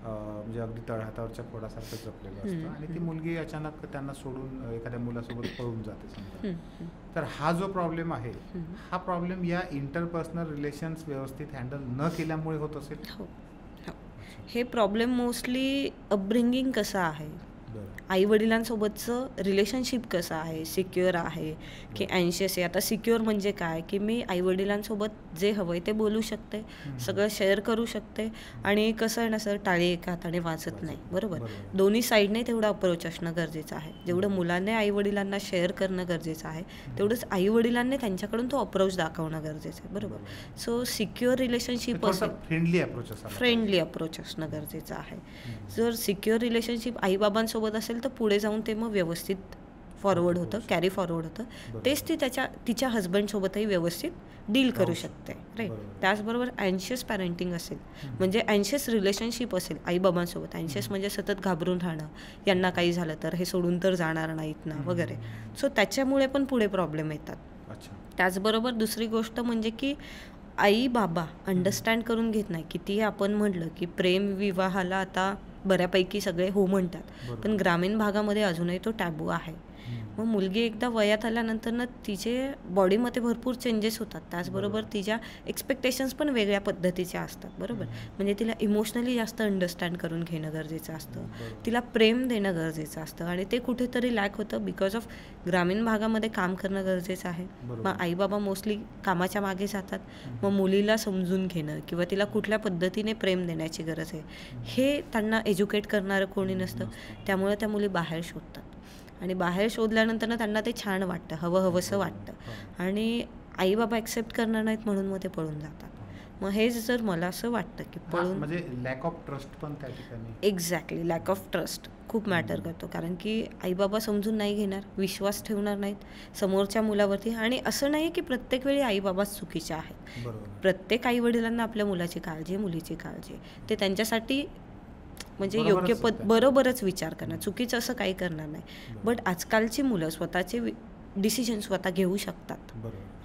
म्हणजे अगदी तळहातावरच्या फोडासारखं जपलेलं असतं आणि ती मुलगी अचानक त्यांना सोडून एखाद्या मुलासोबत पळून जाते समजा. हम्म. तर हा जो प्रॉब्लेम आहे, हम्म. हा प्रॉब्लेम या इंटरपर्सनल रिलेशन्स व्यवस्थित हँडल न केल्यामुळे होत असेल. हो हो हे प्रॉब्लेम मोस्टली अपब्रिंगिंग कसं आहे, आई वडिलांसोबतचं रिलेशनशिप कसं आहे, सिक्युअर आहे की अँशियस आहे. आता सिक्युअर म्हणजे काय की मी आई वडिलांसोबत जे हवंय ते बोलू शकते, सगळं शेअर करू शकते आणि कसं आहे ना सर, टाळी एका हाताने वाजत नाही, बरोबर. दोन्ही साईडने तेवढं अप्रोच असणं गरजेचं आहे. जेवढं मुलांनी आई वडिलांना शेअर करणं गरजेचं आहे तेवढंच आई वडिलांनी त्यांच्याकडून तो अप्रोच दाखवणं गरजेचं आहे, बरोबर. सो सिक्युअर रिलेशनशिप असेल, फ्रेंडली अप्रोच असणं गरजेचं आहे. जर सिक्युअर रिलेशनशिप आईबाबांसोबत असेल तर पुढे जाऊन ते मग व्यवस्थित फॉरवर्ड होतं, कॅरी फॉरवर्ड होतं. तेच ती तिच्या हजबंडसोबतही व्यवस्थित डील करू शकते, राईट. त्याचबरोबर अँशियस पॅरेंटिंग असेल, म्हणजे अँशियस रिलेशनशिप असेल आईबाबांसोबत, अँशियस म्हणजे सतत घाबरून राहणं, यांना काही झालं तर हे सोडून तर जाणार नाहीत ना वगैरे. सो त्याच्यामुळे पण पुढे प्रॉब्लेम येतात. त्याचबरोबर दुसरी गोष्ट म्हणजे की आई बाबा अंडरस्टँड करून घेत नाही. कितीही आपण म्हटलं की प्रेम विवाहाला आता बऱ्यापैकी सगळे हो म्हणतात, पण ग्रामीण भागामध्ये अजूनही तो टॅबू आहे. मग मुलगी एकदा वयात आल्यानंतर ना तिचे बॉडीमध्ये भरपूर चेंजेस होतात, त्याचबरोबर तिच्या एक्सपेक्टेशन्स पण वेगळ्या पद्धतीच्या असतात, बरोबर. म्हणजे तिला इमोशनली जास्त अंडरस्टँड करून घेणं गरजेचं असतं, तिला प्रेम देणं गरजेचं असतं आणि ते कुठेतरी लॅक होतं बिकॉज ऑफ ग्रामीण भागामध्ये काम करणं गरजेचं आहे. मग आई बाबा मोस्टली कामाच्या मागे जातात, मग मुलीला समजून घेणं किंवा तिला कुठल्या पद्धतीने प्रेम देण्याची गरज आहे हे त्यांना एज्युकेट करणारं कोणी नसतं. त्यामुळे त्या मुली बाहेर शोधतात आणि बाहेर शोधल्यानंतर ना त्यांना ते छान वाटतं, हवंसं वाटतं आणि आई बाबा ॲक्सेप्ट करणार नाहीत म्हणून मग ते पळून जातात. मग हेच जर मला असं वाटतं की पळून, म्हणजे लॅक ऑफ ट्रस्ट पण त्या ठिकाणी, एक्झॅक्टली लॅक ऑफ ट्रस्ट खूप मॅटर करतो. कारण की आई बाबा समजून नाही घेणार, विश्वास ठेवणार नाहीत समोरच्या मुलावरती. आणि असं नाही की प्रत्येक वेळी आई बाबाच चुकीचे आहेत. प्रत्येक आई वडिलांना आपल्या मुलाची काळजी, मुलीची काळजी, ते त्यांच्यासाठी म्हणजे योग्य बरोबरच विचार करणार, चुकीचं असं काही करणार नाही. बट आजकालची मुलं स्वतःचे डिसिजन स्वतः घेऊ शकतात,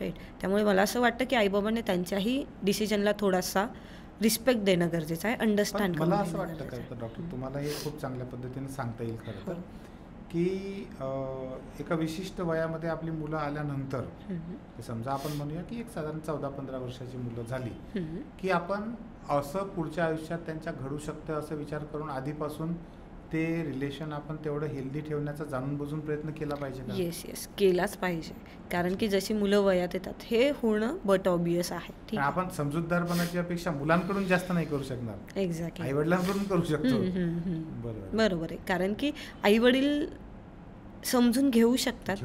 राईट. त्यामुळे मला असं वाटतं की आईबाबांनी त्यांच्याही डिसिजनला थोडासा रिस्पेक्ट देणं गरजेचं आहे, अंडरस्टँड करणं. मला असं वाटतं काय तर डॉक्टर, तुम्हाला हे खूप चांगल्या पद्धतीने सांगता येईल खरं तर की एका विशिष्ट वयामध्ये आपली मुलं आल्यानंतर, समजा आपण म्हणूया की एक साधारण 14-15 वर्षाची मुलं झाली की आपण असं पुढच्या आयुष्यात त्यांच्या घडू शकतं असं विचार करून आधीपासून ते रिलेशन आपण तेवढं हेल्दी ठेवण्याचा जाणून बुजून प्रयत्न केला पाहिजे का? येस केलाच पाहिजे. कारण की जशी मुलं वयात येतात हे होणं बट ऑब्वियस आहे. ठीक, आपण समजूतदारपणाची अपेक्षा मुलांकडून जास्त नाही करू शकणार, एक्झॅक्टली आई वडिलांकडून करू शकतो. बरोबर आहे. कारण की आई वडील समजून घेऊ शकतात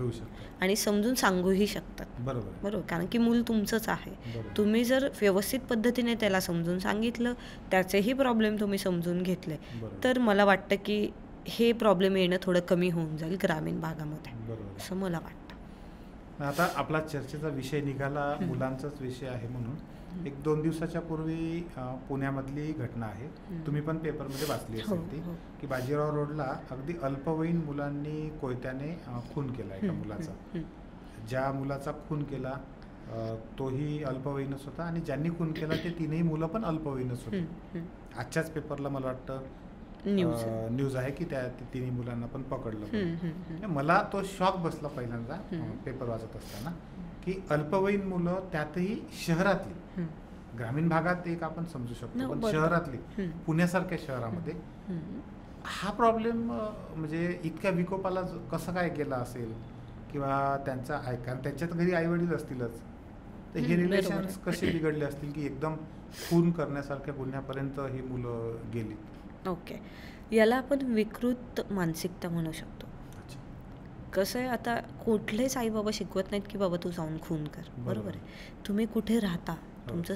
आणि समजून सांगूही शकतात, बरोबर. कारण की मूल तुमचंच आहे. तुम्ही जर व्यवस्थित पद्धतीने त्याला समजून सांगितलं, त्याचेही प्रॉब्लेम तुम्ही समजून घेतले, तर मला वाटतं की हे प्रॉब्लेम येणं थोडं कमी होऊन जाईल ग्रामीण भागामध्ये, असं मला वाटतं. आता आपला चर्चेचा विषय निघाला मुलांचाच विषय आहे म्हणून. 1-2 दिवसाच्या पूर्वी पुण्यामधली घटना आहे, तुम्ही पण पेपरमध्ये वाचली असेल ती, की बाजीराव रोडला अगदी अल्पवयीन मुलांनी कोयत्याने खून केला एका मुलाचा. ज्या मुलाचा खून केला तोही अल्पवयीनच होता आणि ज्यांनी खून केला ते तीनही मुलं पण अल्पवयीनच होती. आजच्याच पेपरला मला वाटतं न्यूज आहे की त्या तिन्ही मुलांना पण पकडलं. मला तो शॉक बसला पहिल्यांदा पेपर वाचत असताना की अल्पवयीन मुलं, त्यातही शहरातली. ग्रामीण भागात एक आपण समजू शकतो, पण शहरातली, पुण्यासारख्या शहरामध्ये हा प्रॉब्लेम म्हणजे इतक्या विकोपाला कसं काय गेला असेल किंवा त्यांचा कारण त्यांच्यात घरी आई वडील असतीलच, तर हे रिलेशन्स कसे बिघडले असतील की एकदम खून करण्यासारख्या गुन्ह्यापर्यंत ही मुलं गेली. ओके, याला आपण विकृत मानसिकता म्हणू शकतो. कसं आहे, आता कुठलेच आई बाबा शिकवत नाहीत की बाबा तू जाऊन खून कर, बरोबर आहे. तुम्ही कुठे राहता, तुमचं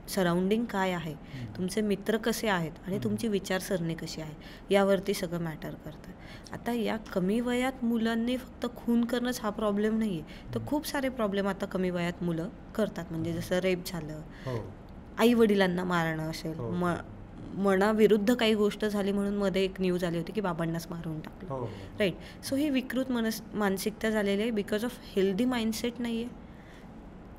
सराउंडिंग काय आहे, तुमचे मित्र कसे आहेत आणि तुमची विचारसरणी कशी आहे यावरती सगळं मॅटर करतं. आता या कमी वयात मुलांनी फक्त खून करणंच हा प्रॉब्लेम नाही आहे, तर खूप सारे प्रॉब्लेम आता कमी वयात मुलं करतात. म्हणजे जसं रेप झालं, आई वडिलांना मारणं असेल, मनाविरुद्ध काही गोष्ट झाली म्हणून मध्ये एक न्यूज आली होती की बाबांनाच मारून टाकलं. राईट. सो ही विकृत मानसिकता झालेली आहे बिकॉज ऑफ हेल्दी माइंडसेट नाही आहे,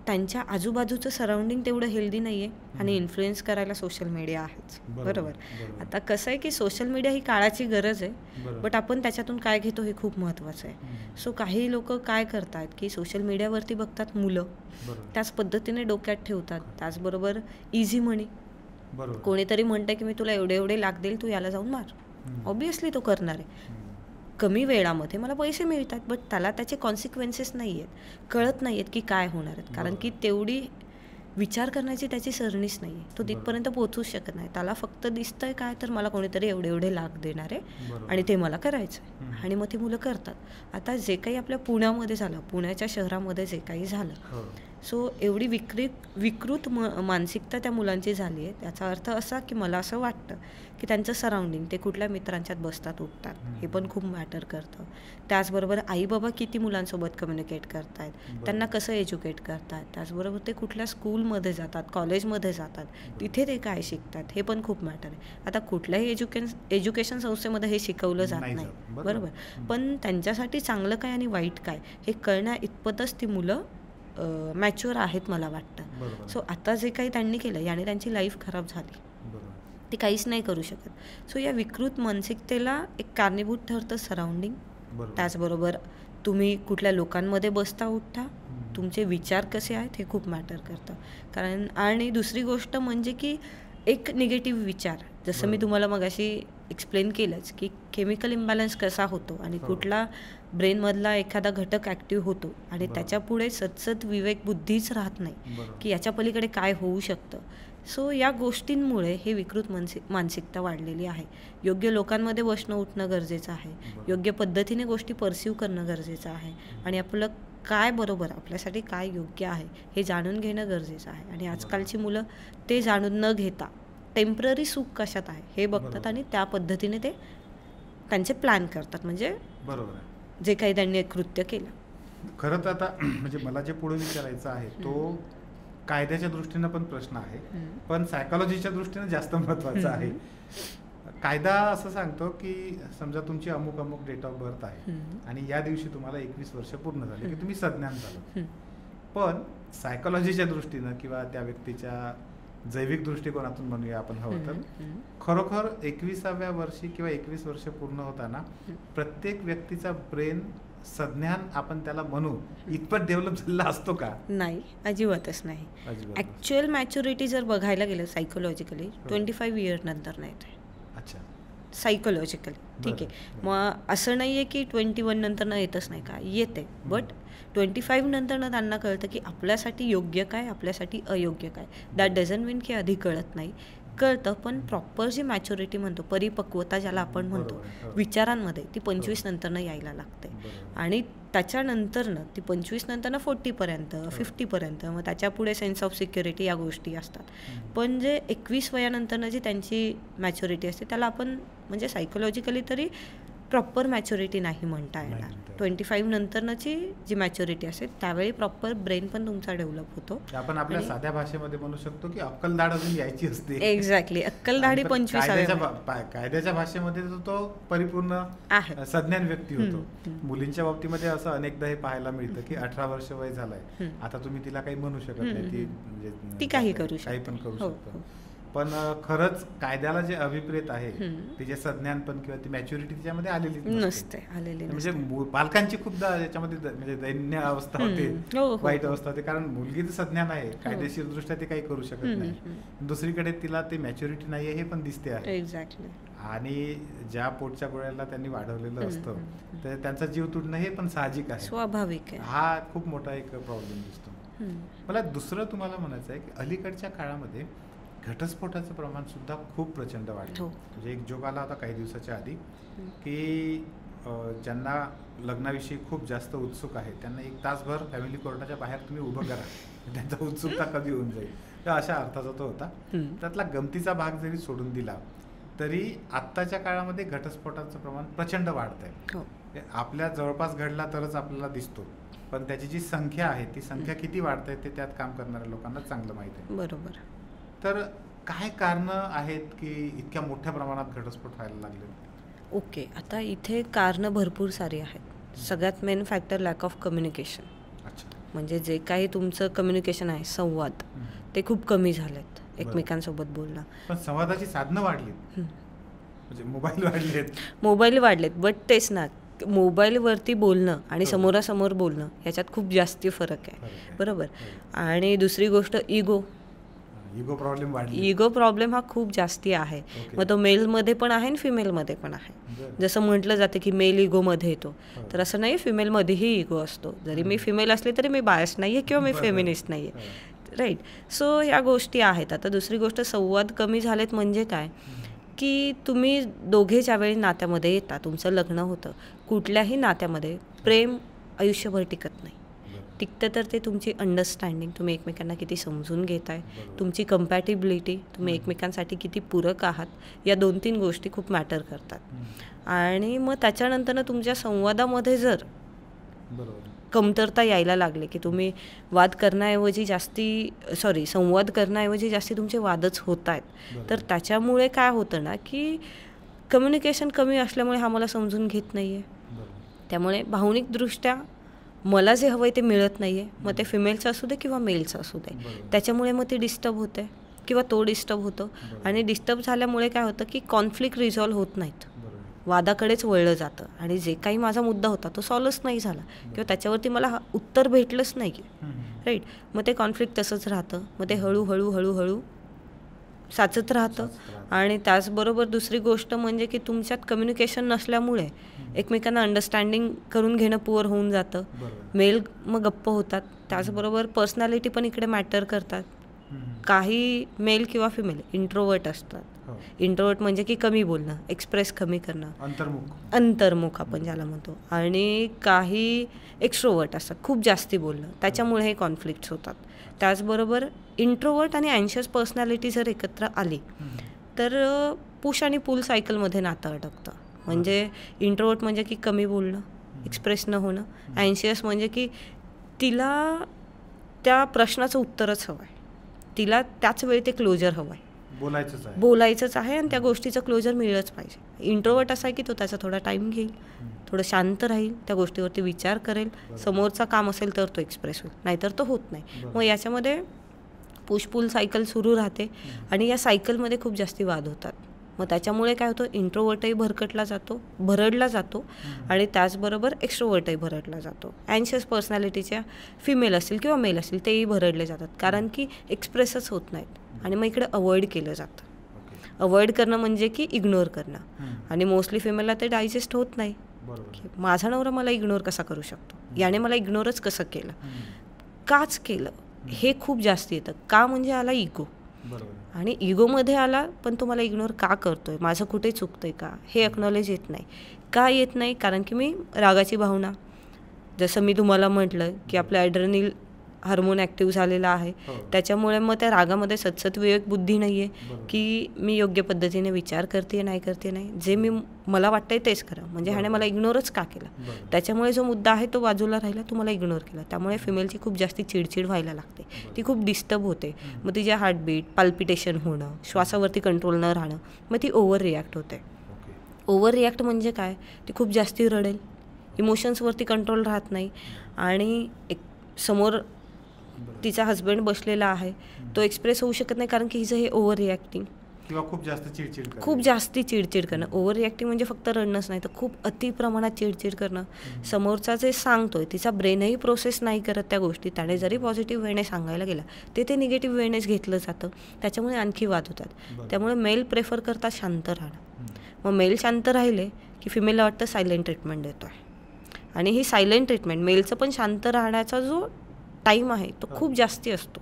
त्यांच्या आजूबाजूचं सराउंडिंग तेवढं हेल्दी नाही आहे आणि इन्फ्लुएन्स करायला सोशल मीडिया आहेच. बरोबर. आता कसं आहे की सोशल मीडिया ही काळाची गरज आहे, बट आपण त्याच्यातून काय घेतो हे खूप महत्त्वाचं आहे. सो काही लोक काय करतात की सोशल मीडियावरती बघतात मुलं, त्याच पद्धतीने डोक्यात ठेवतात. त्याचबरोबर इझी मनी, कोणीतरी म्हणतं की मी तुला एवढे एवढे लाख देईल, तू याला जाऊन मार. ऑब्विसली तो करणार आहे. कमी वेळामध्ये मला पैसे मिळतात, बट त्याला त्याचे कॉन्सिक्वेन्सेस नाही आहेत, कळत नाही आहेत की काय होणार आहेत, कारण की तेवढी विचार करण्याची त्याची सरणीच नाही आहे. तो तिथपर्यंत पोहोचूच शकत नाही. त्याला फक्त दिसतंय काय, तर मला कोणीतरी एवढे एवढे लाख देणार आहे आणि ते मला करायचं आहे, आणि मग ती मुलं करतात. आता जे काही आपल्या पुण्यामध्ये झालं, पुण्याच्या शहरामध्ये जे काही झालं, सो एवढी विकृत मानसिकता त्या मुलांची झाली आहे. त्याचा अर्थ असा की मला असं वाटतं की त्यांचं सराउंडिंग, ते कुठल्या मित्रांच्यात बसतात उठतात, हे पण खूप मॅटर करतं. त्याचबरोबर आई बाबा किती मुलांसोबत कम्युनिकेट करतायत, त्यांना कसं एज्युकेट करतात, त्याचबरोबर ते कुठल्या स्कूलमध्ये जातात, कॉलेजमध्ये जातात, तिथे ते काय शिकतात, हे पण खूप मॅटर आहे. आता कुठल्याही एज्युकेशन संस्थेमध्ये हे शिकवलं जात नाही, बरोबर, पण त्यांच्यासाठी चांगलं काय आणि वाईट काय हे कळण्या इतपतच ती मुलं मॅच्युअर आहेत मला वाटतं. सो आता जे काही त्यांनी केलं याने त्यांची लाईफ खराब झाली, ते काहीच नाही करू शकत. सो या विकृत मानसिकतेला एक कारणीभूत ठरतं सराउंडिंग. त्याचबरोबर तुम्ही कुठल्या लोकांमध्ये बसता उठता, तुमचे विचार कसे आहेत हे खूप मॅटर करतं. कारण आणि दुसरी गोष्ट म्हणजे की एक निगेटिव्ह विचार, जसं मी तुम्हाला मगाशी एक्सप्लेन केलंच की केमिकल इम्बॅलन्स कसा होतो आणि कुठला ब्रेनमधला एखादा घटक ॲक्टिव्ह होतो आणि त्याच्या पुढे सतत विवेक बुद्धीच राहत नाही की याच्या पलीकडे काय होऊ शकतं. सो या गोष्टींमुळे हे विकृत मानसिकता वाढलेली आहे. योग्य लोकांमध्ये बसणं उठणं गरजेचं आहे, योग्य पद्धतीने गोष्टी परसिव्ह करणं गरजेचं आहे, आणि आपलं काय बरोबर, आपल्यासाठी काय योग्य आहे हे जाणून घेणं गरजेचं आहे. आणि आजकालची मुलं ते जाणून न घेता टेम्पररी सुख कशात आहे हे बघतात आणि त्या पद्धतीने ते त्यांचे प्लॅन करतात. म्हणजे बरोबर जे काही त्यांनी कृत्य केलं. खरं तर आता म्हणजे मला जे पुढे विचारायचं आहे तो कायद्याच्या दृष्टीनं पण प्रश्न आहे, पण सायकोलॉजीच्या दृष्टीनं जास्त महत्त्वाचा आहे. कायदा असं सांगतो की समजा तुमची अमुक अमुक डेट ऑफ बर्थ आहे आणि या दिवशी तुम्हाला 21 वर्ष पूर्ण झाले की तुम्ही सज्ञान झालं. पण सायकोलॉजीच्या दृष्टीनं किंवा त्या व्यक्तीच्या जैविक दृष्टिकोनातून म्हणूया आपण हवं तर, खरोखर 21व्या वर्षी किंवा 21 वर्ष पूर्ण होताना प्रत्येक व्यक्तीचा ब्रेन सज्ञान आपण त्याला म्हणू इतपत डेव्हलप झालेला असतो का? नाही, अजिबातच नाही. ऍक्च्युअल मॅच्युरिटी जर बघायला गेलं सायकोलॉजिकली 25 इयर नंतर नाही ते. अच्छा, सायकोलॉजिकली ठीक आहे. मग असं नाही आहे की 21 नंतर न येतच नाही का, येते, बट 25 नंतर त्यांना कळतं की आपल्यासाठी योग्य काय, आपल्यासाठी अयोग्य काय. दॅट डझंट मीन की आधी कळत नाही, कळतं, पण प्रॉपर जी मॅच्युरिटी म्हणतो, परिपक्वता ज्याला आपण म्हणतो विचारांमध्ये, ती 25 नंतरनं यायला लागते. आणि त्याच्यानंतरनं ती 25 नंतरनं 40पर्यंत 50पर्यंत, मग त्याच्या पुढे सेन्स ऑफ सिक्युरिटी या गोष्टी असतात. पण जे 21 वयानंतरनं जी त्यांची मॅच्युरिटी असते त्याला आपण म्हणजे सायकोलॉजिकली तरी प्रॉपर मॅच्युरिटी नाही म्हणता येणार. 25 नंतरची जी मॅच्युरिटी असते त्यावेळी प्रॉपर ब्रेन पण तुमचा डेव्हलप होतो. आपण आपल्या साध्या भाषेमध्ये म्हणू शकतो की अक्कलदाढ अजून यायची असते. एक्झॅक्टली, अक्कलदाढी 25. कायद्याच्या भाषेमध्ये तो परिपूर्ण सज्ञान व्यक्ती होतो. मुलींच्या बाबतीमध्ये असं अनेकदा हे पाहायला मिळतं की 18 वर्ष वय झालंय, आता तुम्ही तिला काही म्हणू शकत नाही, ती म्हणजे ती काही करू शकतो. पण खरंच कायद्याला जे अभिप्रेत आहे तिचे सज्ञान पण किंवा ती मॅच्युरिटी तिच्यामध्ये आलेली नसते. म्हणजे पालकांची खूपदा याच्यामध्ये म्हणजे दैन्य अवस्था होते, वाईट अवस्था होते, कारण मुलगी तर सज्ञान आहे, कायदेशीर दृष्ट्या ते काही करू शकत नाही. दुसरीकडे तिला ते मॅच्युरिटी नाहीये हे पण दिसते आहे. आणि ज्या पोटच्या गोळ्याला त्यांनी वाढवलेलं असतं तर त्यांचा जीव तुटणं हे पण साहजिक आहे, स्वाभाविक आहे. हा खूप मोठा एक प्रॉब्लेम दिसतो. मला दुसरं तुम्हाला म्हणायचं आहे की अलीकडच्या काळामध्ये घटस्फोटाचं प्रमाण सुद्धा खूप प्रचंड वाढलं. म्हणजे एक जोक आला होता काही दिवसाच्या आधी की ज्यांना लग्नाविषयी खूप जास्त उत्सुक आहे त्यांना 1 तासभर फॅमिली कोर्टाच्या बाहेर तुम्ही उभं करा, त्यांचा उत्सुकता कमी होऊन जाईल. तर अशा अर्थाचा तो होता. हम्म. त्यातला गमतीचा भाग जरी सोडून दिला तरी आत्ताच्या काळामध्ये घटस्फोटाचं प्रमाण प्रचंड वाढत आहे. हो. आपल्या जवळपास घडला तरच आपल्याला दिसतो, पण त्याची जी संख्या आहे ती संख्या किती वाढते ते त्यात काम करणाऱ्या लोकांना चांगलं माहिती आहे. बरोबर. तर काय कारणं आहेत की इतक्या मोठ्या प्रमाणात घटस्फोट व्हायला लागले? ओके, आता इथे कारणं भरपूर सारी आहेत. सगळ्यात main factor lack of communication. अच्छा. म्हणजे जे काही तुमचं कम्युनिकेशन आहे, संवाद, ते खूप कमी झालेत. एकमेकांसोबत बोलणं. पण संवादाची साधनं वाढली, म्हणजे मोबाईल वाढलेत. मोबाईल वाढलेत, बट तेच ना, मोबाईलवरती बोलणं आणि समोरासमोर बोलणं ह्याच्यात खूप जास्ती फरक आहे. बरोबर. आणि दुसरी गोष्ट इगो प्रॉब्लेम वाढली. इगो प्रॉब्लेम हा खूप जास्ती आहे. मग तो मेलमध्ये पण आहे आणि फिमेलमध्ये पण आहे. जसं म्हटलं जातं की मेल इगोमध्ये येतो, तर असं नाही, फिमेलमध्येही इगो असतो. जरी मी फिमेल असले तरी मी बायस नाही आहे किंवा मी फेमिनिस्ट नाही आहे. राईट. सो ह्या गोष्टी आहेत. आता दुसरी गोष्ट, संवाद कमी झालेत म्हणजे काय की तुम्ही दोघे ज्यावेळी नात्यामध्ये येता, तुमचं लग्न होतं, कुठल्याही नात्यामध्ये प्रेम आयुष्यभर टिकत नाही. टिकतं तर ते तुमची अंडरस्टँडिंग, तुम्ही एकमेकांना किती समजून घेताय, तुमची कम्पॅटिबिलिटी, तुम्ही एकमेकांसाठी किती पूरक आहात, या 2-3 गोष्टी खूप मॅटर करतात. आणि मग त्याच्यानंतरनं तुमच्या संवादामध्ये जर कमतरता यायला लागले की तुम्ही संवाद करण्याऐवजी जास्ती तुमचे वादच होत आहेत, तर त्याच्यामुळे काय होतं ना की कम्युनिकेशन कमी असल्यामुळे हा मला समजून घेत नाही आहे, त्यामुळे भावनिकदृष्ट्या मला जे हवं आहे ते मिळत नाही आहे. मग ते फिमेलचं असू दे किंवा मेलचं असू दे, त्याच्यामुळे मग ते डिस्टर्ब होतं किंवा तो डिस्टर्ब होतो. आणि डिस्टर्ब झाल्यामुळे काय होतं की कॉन्फ्लिक्ट रिझॉल्व्ह होत नाहीत, वादाकडेच वळलं जातं. आणि जे काही माझा मुद्दा होता तो सॉल्वच नाही झाला किंवा त्याच्यावरती मला उत्तर भेटलंच नाही. राईट. मग ते कॉन्फ्लिक्ट तसंच राहतं. मग ते हळूहळू साचत राहतं. आणि त्याचबरोबर दुसरी गोष्ट म्हणजे की तुमच्यात कम्युनिकेशन नसल्यामुळे एकमेकांना अंडरस्टँडिंग करून घेणं पुअर होऊन जातं. मेल मग गप्प होतात. त्याचबरोबर पर्सनॅलिटी पण इकडे मॅटर करतात. काही मेल किंवा फिमेल इंट्रोवर्ट असतात. इंट्रोवर्ट म्हणजे की कमी बोलणं, एक्सप्रेस कमी करणं, अंतर्मुख आपण ज्याला म्हणतो. आणि काही एक्स्ट्रोवर्ट असतात, खूप जास्ती बोलणं, त्याच्यामुळे हे कॉन्फ्लिक्ट्स होतात. त्याचबरोबर इंट्रोवर्ट आणि अँशियस पर्सनॅलिटी जर एकत्र आली तर पुश आणि पुल सायकलमध्ये नातं अडकतं. म्हणजे इंट्रोवर्ट म्हणजे की कमी बोलणं, एक्सप्रेस न होणं. अँशियस म्हणजे की तिला त्या प्रश्नाचं उत्तरच हवं आहे, तिला त्याच वेळी ते क्लोजर हवं आहे, बोलायचंच आहे आणि त्या गोष्टीचं क्लोजर मिळलंच पाहिजे. इंट्रोवर्ट असा आहे की तो त्याचा थोडा टाईम घेईल, थोडं शांत राहील, त्या गोष्टीवरती विचार करेल, समोरचा काम असेल तर तो एक्सप्रेस होईल, नाहीतर तो होत नाही. मग याच्यामध्ये पुश पुल सायकल सुरू राहते आणि या सायकलमध्ये खूप जास्ती वाद होतात. मग त्याच्यामुळे काय होतं, इंट्रोवर्टही भरडला जातो आणि त्याचबरोबर एक्स्ट्रोवर्टही भरडला जातो. अँशियस पर्सनॅलिटीच्या फिमेल असतील किंवा मेल असतील तेही भरडले जातात, कारण की एक्सप्रेसच होत नाहीत आणि मग इकडे अवॉइड केलं जातं. अवॉइड करणं म्हणजे की इग्नोर करणं. आणि मोस्टली फिमेलला ते डायजेस्ट होत नाही. माझा नवरा मला इग्नोर कसा करू शकतो, याने मला इग्नोरच कसं केलं, काच केलं, हे खूप जास्त येतं. का म्हणजे आला इगो, आणि इगोमध्ये आला पण तो मला इग्नोर का करतोय, माझं कुठे चुकतंय का, हे अक्नॉलेज येत नाही. का येत नाही, कारण की मी रागाची भावना, जसं मी तुम्हाला म्हटलं की आपलं ॲड्रेनल हार्मोन ॲक्टिव्ह झालेला आहे, त्याच्यामुळे मग त्या रागामध्ये सतसत विवेक बुद्धी नाही आहे की मी योग्य पद्धतीने विचार करते नाही, जे मला वाटतंय तेच खरं, म्हणजे ह्याने मला इग्नोरच का केलं, त्याच्यामुळे जो मुद्दा आहे तो बाजूला राहिला, तो मला इग्नोर केला. त्यामुळे फिमेलची खूप जास्ती चिडचिड व्हायला लागते, ती खूप डिस्टर्ब होते. मग तिचे हार्टबीट, पाल्पिटेशन होणं, श्वासावरती कंट्रोल न राहणं, मग ती ओव्हर रिॲक्ट होते. ओव्हर रिॲक्ट म्हणजे काय, ती खूप जास्ती रडेल, इमोशन्सवरती कंट्रोल राहत नाही. आणि समोर तिचा हस्बंड बसलेला आहे, तो एक्सप्रेस होऊ शकत नाही, कारण की हिचं हे ओव्हर रिॲक्टिंग किंवा खूप जास्ती चिडचिड करणं. ओव्हर रिॲक्टिंग म्हणजे फक्त रडणंच नाही, तर खूप अति प्रमाणात चिडचिड करणं. समोरचा जे सांगतोय तिचा ब्रेनही प्रोसेस नाही करत त्या गोष्टी, त्याने जरी पॉझिटिव्ह वेने सांगायला गेला ते निगेटिव्ह वेनेच घेतलं जातं, त्याच्यामुळे आणखी वाद होतात. त्यामुळे मेल प्रेफर करतात शांत राहणं. मग मेल शांत राहिले की फिमेलला वाटतं सायलेंट ट्रीटमेंट देतो आहे, आणि ही सायलेंट ट्रीटमेंट, मेलचं पण शांत राहण्याचा जो टाईम आहे तो खूप जास्ती असतो.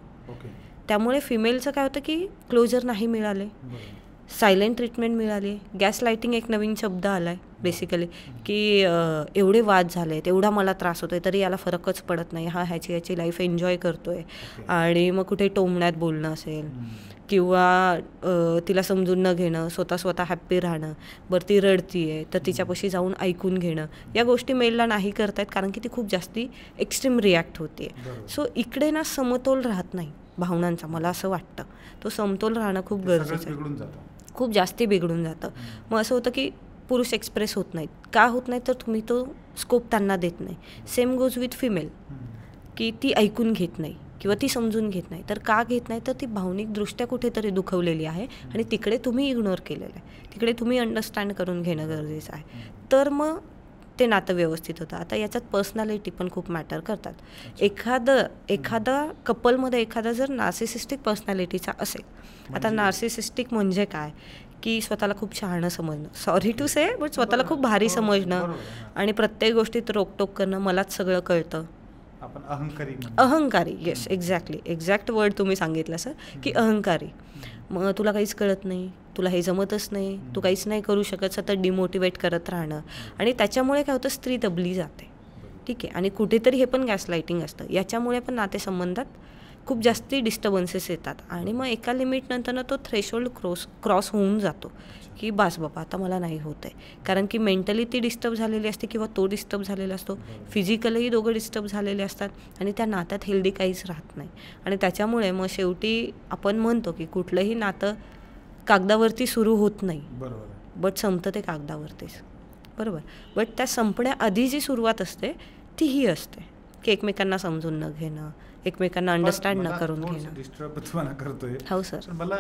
त्यामुळे फिमेलचं काय होतं की क्लोजर नाही मिळाले, सायलेंट ट्रीटमेंट मिळाली. गॅस लाईटिंग एक नवीन शब्द आला आहे बेसिकली, की एवढे वाद झाले आहेत, एवढा मला त्रास होतो आहे, तरी याला फरकच पडत नाही, हा ह्याची लाईफ एन्जॉय करतो आहे. आणि मग कुठे टोमण्यात बोलणं असेल किंवा तिला समजून न घेणं, स्वतः हॅप्पी राहणं, बरं ती रडती आहे तर तिच्यापाशी जाऊन ऐकून घेणं, या गोष्टी मेलला नाही करतायत कारण की ती खूप जास्ती एक्स्ट्रीम रिॲक्ट होते. सो इकडे ना समतोल राहत नाही भावनांचा, मला असं वाटतं. तो समतोल राहणं खूप गरजेचं आहे. खूप जास्ती बिघडून जातं. मग असं होतं की पुरुष एक्सप्रेस होत नाहीत. का होत नाही तर तुम्ही तो स्कोप त्यांना देत नाही. सेम गोज विथ फिमेल, की ती ऐकून घेत नाही किंवा ती समजून घेत नाही. तर का घेत नाही तर ती भावनिकदृष्ट्या कुठेतरी दुखवलेली आहे आणि तिकडे तुम्ही इग्नोर केलेलं आहे. तिकडे तुम्ही अंडरस्टँड करून घेणं गरजेचं आहे. तर मग ते नातं व्यवस्थित होतं. आता याच्यात पर्सनॅलिटी पण खूप मॅटर करतात. एखादा कपलमध्ये एखादा जर नार्सिसिस्टिक पर्सनॅलिटीचा असेल, आता नार्सिसिस्टिक म्हणजे काय, की स्वतःला खूप शहाणं समजणं, सॉरी टू से बट स्वतःला खूप भारी समजणं आणि प्रत्येक गोष्टीत रोकटोक करणं, मलाच सगळं कळतं, आपण अहंकारी. येस, एक्झॅक्ट वर्ड तुम्ही सांगितलं सर, की अहंकारी. मग तुला काहीच कळत नाही, तुला हे जमतच नाही, तू काहीच नाही करू शकत, सतत डिमोटिवेट करत राहणं. आणि त्याच्यामुळे काय होतं, स्त्री दबली जाते. ठीक आहे. आणि कुठेतरी हे पण गॅसलाइटिंग असतं. याच्यामुळे पण नातेसंबंधात खूप जास्ती डिस्टर्बन्सेस येतात आणि मग एका लिमिटनंतर तो थ्रेशोल्ड क्रॉस होऊन जातो, की बास बाबा आता मला नाही होत आहे. कारण की मेंटली ती डिस्टर्ब झालेली असते किंवा तो डिस्टर्ब झालेला असतो, फिजिकलही दोघं डिस्टर्ब झालेले असतात आणि त्या नात्यात हेल्दी काहीच राहत नाही. आणि त्याच्यामुळे मग शेवटी आपण म्हणतो की कुठलंही नातं कागदावरती सुरू होत नाही, बट संपतं ते कागदावरतीच, बरोबर. बट त्या संपण्याआधी जी सुरुवात असते ती ही असते की एकमेकांना समजून न घेणं, एकमेकांना अंडरस्टँड न करून घेणं. डिस्टर्ब तुम्हाला करतोय. हो सर. मला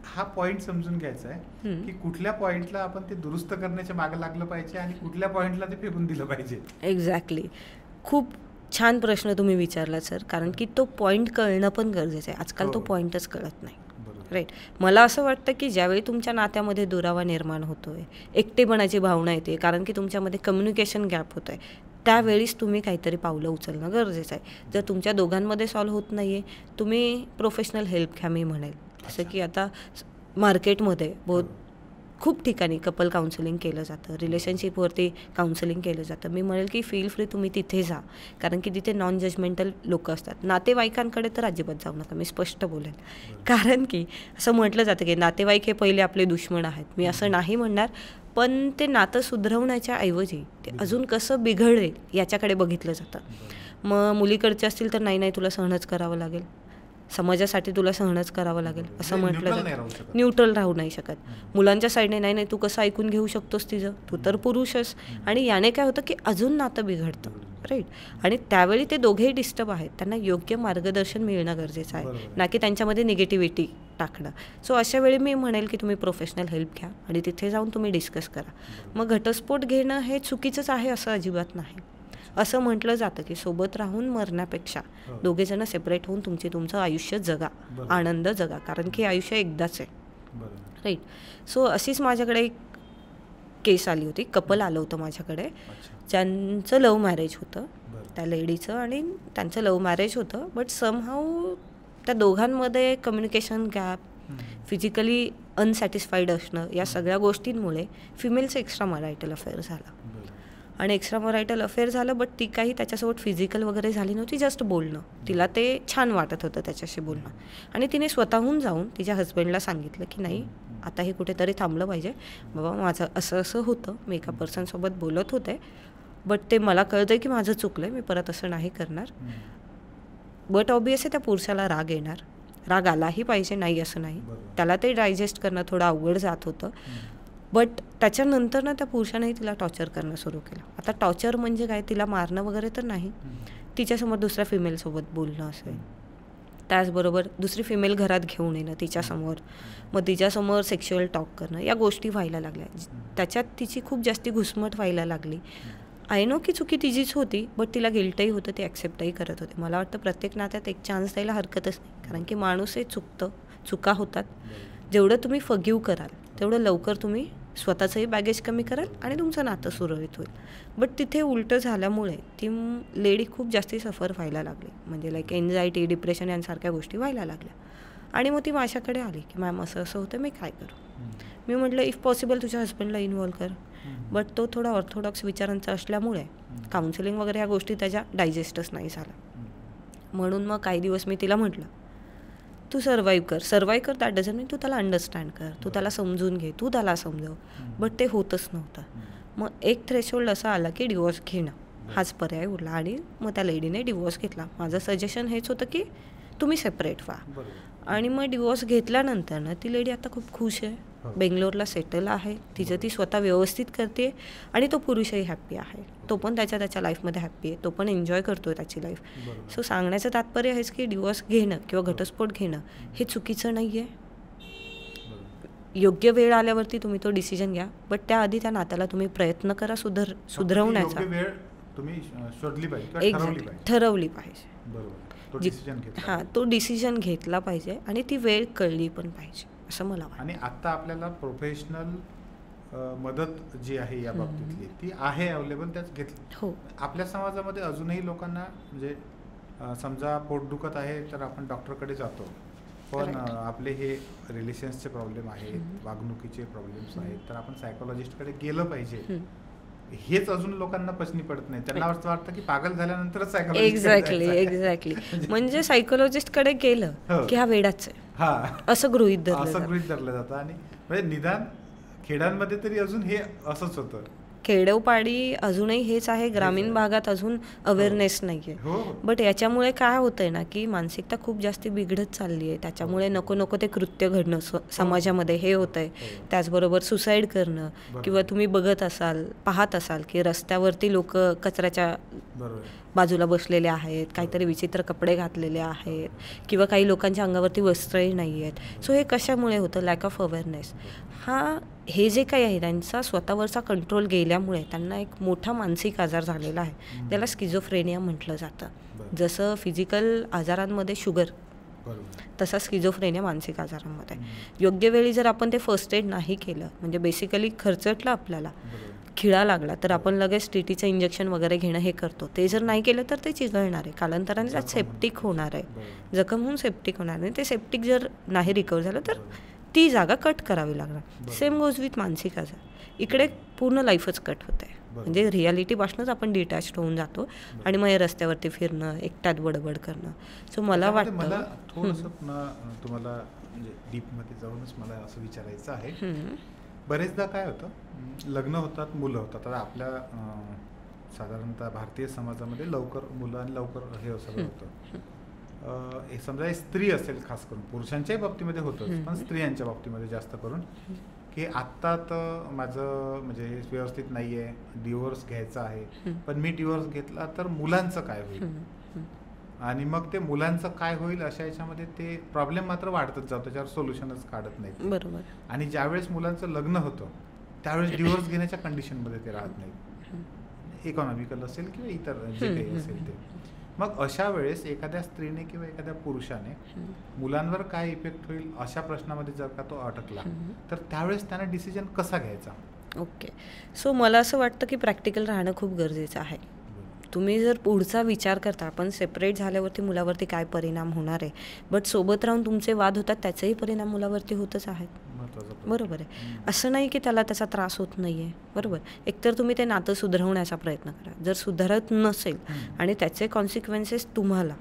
हा पॉइंट समजून घ्यायचा आहे की कुठल्या पॉइंटला आपण ते दुरुस्त करण्याच्या मागे लागलं पाहिजे आणि कुठल्या पॉइंटला ते फेकून दिलं पाहिजे. एक्झॅक्टली. खूप छान प्रश्न तुम्ही विचारला सर, कारण की तो पॉईंट कळणं पण गरजेचं आहे. आजकाल तो पॉईंटच कळत नाही. राईट. मला असं वाटतं की ज्यावेळी तुमच्या नात्यामध्ये दुरावा निर्माण होतोय, एकटेपणाची भावना येते, कारण की तुमच्यामध्ये कम्युनिकेशन गॅप होत आहे, त्यावेळीच तुम्ही काहीतरी पावलं उचलणं गरजेचं आहे. जर तुमच्या दोघांमध्ये सॉल्व्ह होत नाही आहे, तुम्ही प्रोफेशनल हेल्प घ्या, मी म्हणेल. जसं की आता मार्केटमध्ये खूप ठिकाणी कपल काउन्सिलिंग केलं जातं, रिलेशनशिपवरती काउन्सिलिंग केलं जातं. मी म्हणेल की फील फ्री तुम्ही तिथे जा, कारण की तिथे नॉन जजमेंटल लोकं असतात. नातेवाईकांकडे तर अजिबात जाऊ नका, मी स्पष्ट बोलेन. कारण की असं म्हटलं जातं की नातेवाईक हे पहिले आपले दुश्मन आहेत. मी असं नाही म्हणणार, पण ते नातं सुधरवण्याच्या ऐवजी ते अजून कसं बिघडेल याच्याकडे बघितलं जातं. मग मुलीकडचे असतील तर नाही तुला सहनच करावं लागेल, समाजासाठी तुला सहनच करावं लागेल असं म्हटलं जातं. न्यूट्रल राहू नाही शकत. मुलांच्या साईडने नाही तू कसं ऐकून घेऊ शकतोस तिचं, तू तर पुरुषच. आणि याने काय होतं की अजून नातं बिघडतं. राईट. आणि त्यावेळी ते दोघेही डिस्टर्ब आहेत, त्यांना योग्य मार्गदर्शन मिळणं गरजेचं आहे, ना की त्यांच्यामध्ये निगेटिव्हिटी टाकणं. सो अशा वेळी मी म्हणेल की तुम्ही प्रोफेशनल हेल्प घ्या आणि तिथे जाऊन तुम्ही डिस्कस करा. मग घटस्फोट घेणं हे चुकीचंच आहे असं अजिबात नाही. असं म्हटलं जातं की सोबत राहून मरण्यापेक्षा दोघेजण सेपरेट होऊन तुमचं आयुष्य जगा, आनंद जगा, कारण की आयुष्य एकदाच आहे. राईट. सो अशीच माझ्याकडे एक केस आली होती, कपल आलं होतं माझ्याकडे, ज्यांचं लव्ह मॅरेज होतं, त्या लेडीचं आणि त्यांचं लव्ह मॅरेज होतं. बट समहाऊ त्या दोघांमध्ये कम्युनिकेशन गॅप, फिजिकली अनसॅटिस्फाईड असणं, या सगळ्या गोष्टींमुळे फिमेलचं एक्स्ट्रा मॅरिटल अफेअर झाला. आणि एक्स्ट्रा मॅरिटल अफेअर झालं, बट ती काही त्याच्यासोबत फिजिकल वगैरे झाली नव्हती, जस्ट बोलणं. तिला ते छान वाटत होतं त्याच्याशी बोलणं. आणि तिने स्वतःहून जाऊन तिच्या हजबंडला सांगितलं की नाही आता हे कुठेतरी थांबलं पाहिजे बाबा, माझं असं होतं, मी एका पर्सनसोबत बोलत होते, बट ते मला कळतं आहे की माझं चुकलं आहे, मी परत असं नाही करणार. बट ऑब्वियसली त्या पुरुषाला राग येणार, राग आलाही पाहिजे, नाही असं नाही, त्याला ते डायजेस्ट करणं थोडं अवघड जात होतं. बट त्याच्यानंतर ना त्या पुरुषानेही तिला टॉर्चर करणं सुरू केलं. आता टॉर्चर म्हणजे काय, तिला मारणं वगैरे तर नाही, तिच्यासमोर दुसऱ्या फिमेलसोबत बोलणं असेल, त्याचबरोबर दुसरी फिमेल घरात घेऊन येणं तिच्यासमोर, मग तिच्यासमोर सेक्शुअल टॉक करणं, या गोष्टी व्हायला लागल्या. त्याच्यात तिची खूप जास्ती घुसमट व्हायला लागली. आय नो की चुकी तिचीच होती, बट तिला गिल्टही होतं, ती ॲक्सेप्टही करत होते. मला वाटतं प्रत्येक नात्यात एक चान्स द्यायला हरकतच नाही, कारण की माणूस हे चुकतं, चुका होतात. जेवढं तुम्ही फगिव कराल तेवढं लवकर तुम्ही स्वतःचंही बॅगेज कमी कराल आणि तुमचं नातं सुरळीत होईल. बट तिथे उलटं झाल्यामुळे ती लेडी खूप जास्ती सफर व्हायला लागली, म्हणजे लाईक एन्झायटी, डिप्रेशन यांसारख्या गोष्टी व्हायला लागल्या. आणि मग ती माझ्याकडे आली की मॅम असं असं होतं, मी काय करू. मी म्हटलं इफ पॉसिबल तुझ्या हस्बंडला इन्व्हॉल्व कर. बट तो थोडा ऑर्थोडॉक्स विचारांचा असल्यामुळे काउन्सिलिंग वगैरे ह्या गोष्टी त्याच्या डायजेस्टच नाही झाला. म्हणून मग काही दिवस मी तिला म्हटलं तू सर्वाईव्ह कर दॅट डझंट मीन तू त्याला अंडरस्टँड कर, तू त्याला समजून घे, तू त्याला समजव. बट ते होतच नव्हतं. मग एक थ्रेशोल्ड असा आला की डिवोर्स घेणं हाच पर्याय उरला आणि मग त्या लेडीने डिवोर्स घेतला. माझं सजेशन हेच होतं की तुम्ही सेपरेट व्हा. आणि मग डिवोर्स घेतल्यानंतर ना ती लेडी आता खूप खुश आहे, बेंगलोरला सेटल आहे, तिचं ती स्वतः व्यवस्थित करते आणि तो पुरुषही हॅप्पी आहे. तो पण त्याच्या लाईफमध्ये हॅप्पी आहे, तो पण एन्जॉय करतोय त्याची लाईफ. सो सांगण्याचं तात्पर्य हेच की डिवोर्स घेणं किंवा घटस्फोट घेणं हे चुकीचं नाही आहे. योग्य वेळ आल्यावरती तुम्ही तो डिसिजन घ्या, बट त्याआधी त्या नात्याला तुम्ही प्रयत्न करा सुधरवण्याचा. ठरवली पाहिजे. हां, तो डिसिजन घेतला पाहिजे आणि ती वेळ कळली पण पाहिजे असं मला वाटतं. आणि आता आपल्याला प्रोफेशनल मदत जी आहे या बाबतीतली ती आहे अवेलेबल, त्याच घेतली. हो. आपल्या समाजामध्ये अजूनही लोकांना म्हणजे समजा पोट दुखत आहे तर आपण डॉक्टरकडे जातो, पण आपले हे रिलेशन्सचे प्रॉब्लेम आहेत, वागणुकीचे प्रॉब्लेम्स आहेत, तर आपण सायकोलॉजिस्टकडे गेलं पाहिजे. हेच अजून लोकांना पचनी पडत नाही. त्यांना असं वाटतं की पागल झाल्यानंतरच एक्झॅक्टली म्हणजे सायकोलॉजिस्टकडे गेलं की हा वेडाच आहे असं गृहीत धरलं जातं. आणि म्हणजे निदान खेड्यांमध्ये तरी अजून हे असंच होतं. खेडोपाडी अजूनही हेच आहे, ग्रामीण भागात अजून अवेअरनेस नाही आहे. बट याच्यामुळे काय होतंय ना की मानसिकता खूप जास्त बिघडत चालली आहे. त्याच्यामुळे नको ते कृत्य घडणं समाजामध्ये हे होतंय. त्याचबरोबर सुसाईड करणं किंवा तुम्ही पाहत असाल की रस्त्यावरती लोक कचऱ्याच्या बाजूला बसलेले आहेत, काहीतरी विचित्र कपडे घातलेले आहेत किंवा काही लोकांच्या अंगावरती वस्त्रही नाही आहेत. सो हे कशामुळे होतं? Lack of awareness. हे जे काही आहे त्यांचा स्वतःवरचा कंट्रोल गेल्यामुळे त्यांना एक मोठा मानसिक आजार झालेला आहे, त्याला स्किझोफ्रेनिया म्हटलं जातं. जसं फिजिकल आजारांमध्ये शुगर, तसा स्किझोफ्रेनिया मानसिक आजारांमध्ये. योग्य वेळी जर आपण ते फर्स्ट एड नाही केलं, म्हणजे बेसिकली खर्चटलं, आपल्याला खिळा लागला तर आपण लगेच टीटीचं इंजेक्शन वगैरे घेणं हे करतो. ते जर नाही केलं तर ते चिघळणार आहे, कालांतराने त्यात सेप्टिक होणार आहे, जखम होऊन सेप्टिक होणार आहे. ते सेप्टिक जर नाही रिकवर झालं तर ती जागा कट करावी लागणार. सेम गोज विथ मानसिक आजार. इकडे पूर्ण लाईफच कट होत आहे, म्हणजे रियालिटीपासूनच आपण डिटॅच्ड होऊन जातो आणि मग रस्त्यावरती फिरणं, एकट्यात बडबड करणं. सो मला वाटतं थोडंसं तुम्हाला म्हणजे डीपमध्ये जाऊनच मला असं विचारायचं आहे. बरेचदा काय होतं, लग्न होतात, मुलं होतात. आता आपल्या साधारणतः भारतीय समाजामध्ये लवकर मुलं आणि लवकर हे सगळं होतं. समजा स्त्री असेल, खास करून पुरुषांच्याही बाबतीमध्ये होतं, पण स्त्रियांच्या बाबतीमध्ये जास्त करून की आत्ता तर माझं म्हणजे व्यवस्थित नाही आहे, डिवोर्स घ्यायचा आहे, पण मी डिवोर्स घेतला तर मुलांचं काय होईल, आणि मग ते मुलांचं काय होईल अशा याच्यामध्ये ते प्रॉब्लेम मात्र वाढतच जातो, त्याच्यावर सोल्युशनच काढत नाही. बरोबर. आणि ज्यावेळेस मुलांचं लग्न होतं त्यावेळेस डिवोर्स घेण्याच्या कंडिशनमध्ये ते राहत नाही, इकॉनॉमिकल असेल किंवा इतर जे काही असेल ते. मग अशा वेळेस एखाद्या स्त्रीने किंवा एखाद्या पुरुषाने मुलांवर काय इफेक्ट होईल अशा प्रश्नामध्ये जर का तो अटकला तर त्यावेळेस त्याने डिसिजन कसा घ्यायचा? ओके. सो मला असं वाटतं की प्रॅक्टिकल राहणं खूप गरजेचं आहे. तुम्ही जर पुढचा विचार करता, आपण सेपरेट झाल्यावरती मुलावरती काय परिणाम होणार आहे, बट सोबत राहून तुमचे वाद होतात त्याचाही परिणाम मुलावरती होतच आहेत. बरोबर आहे. असं नाही की त्याला त्याचा त्रास होत नाही आहे. बरोबर. एकतर तुम्ही ते नातं सुधारवण्याचा प्रयत्न करा. जर सुधारत नसेल आणि त्याचे कॉन्सिक्वेन्सेस तुम्हाला,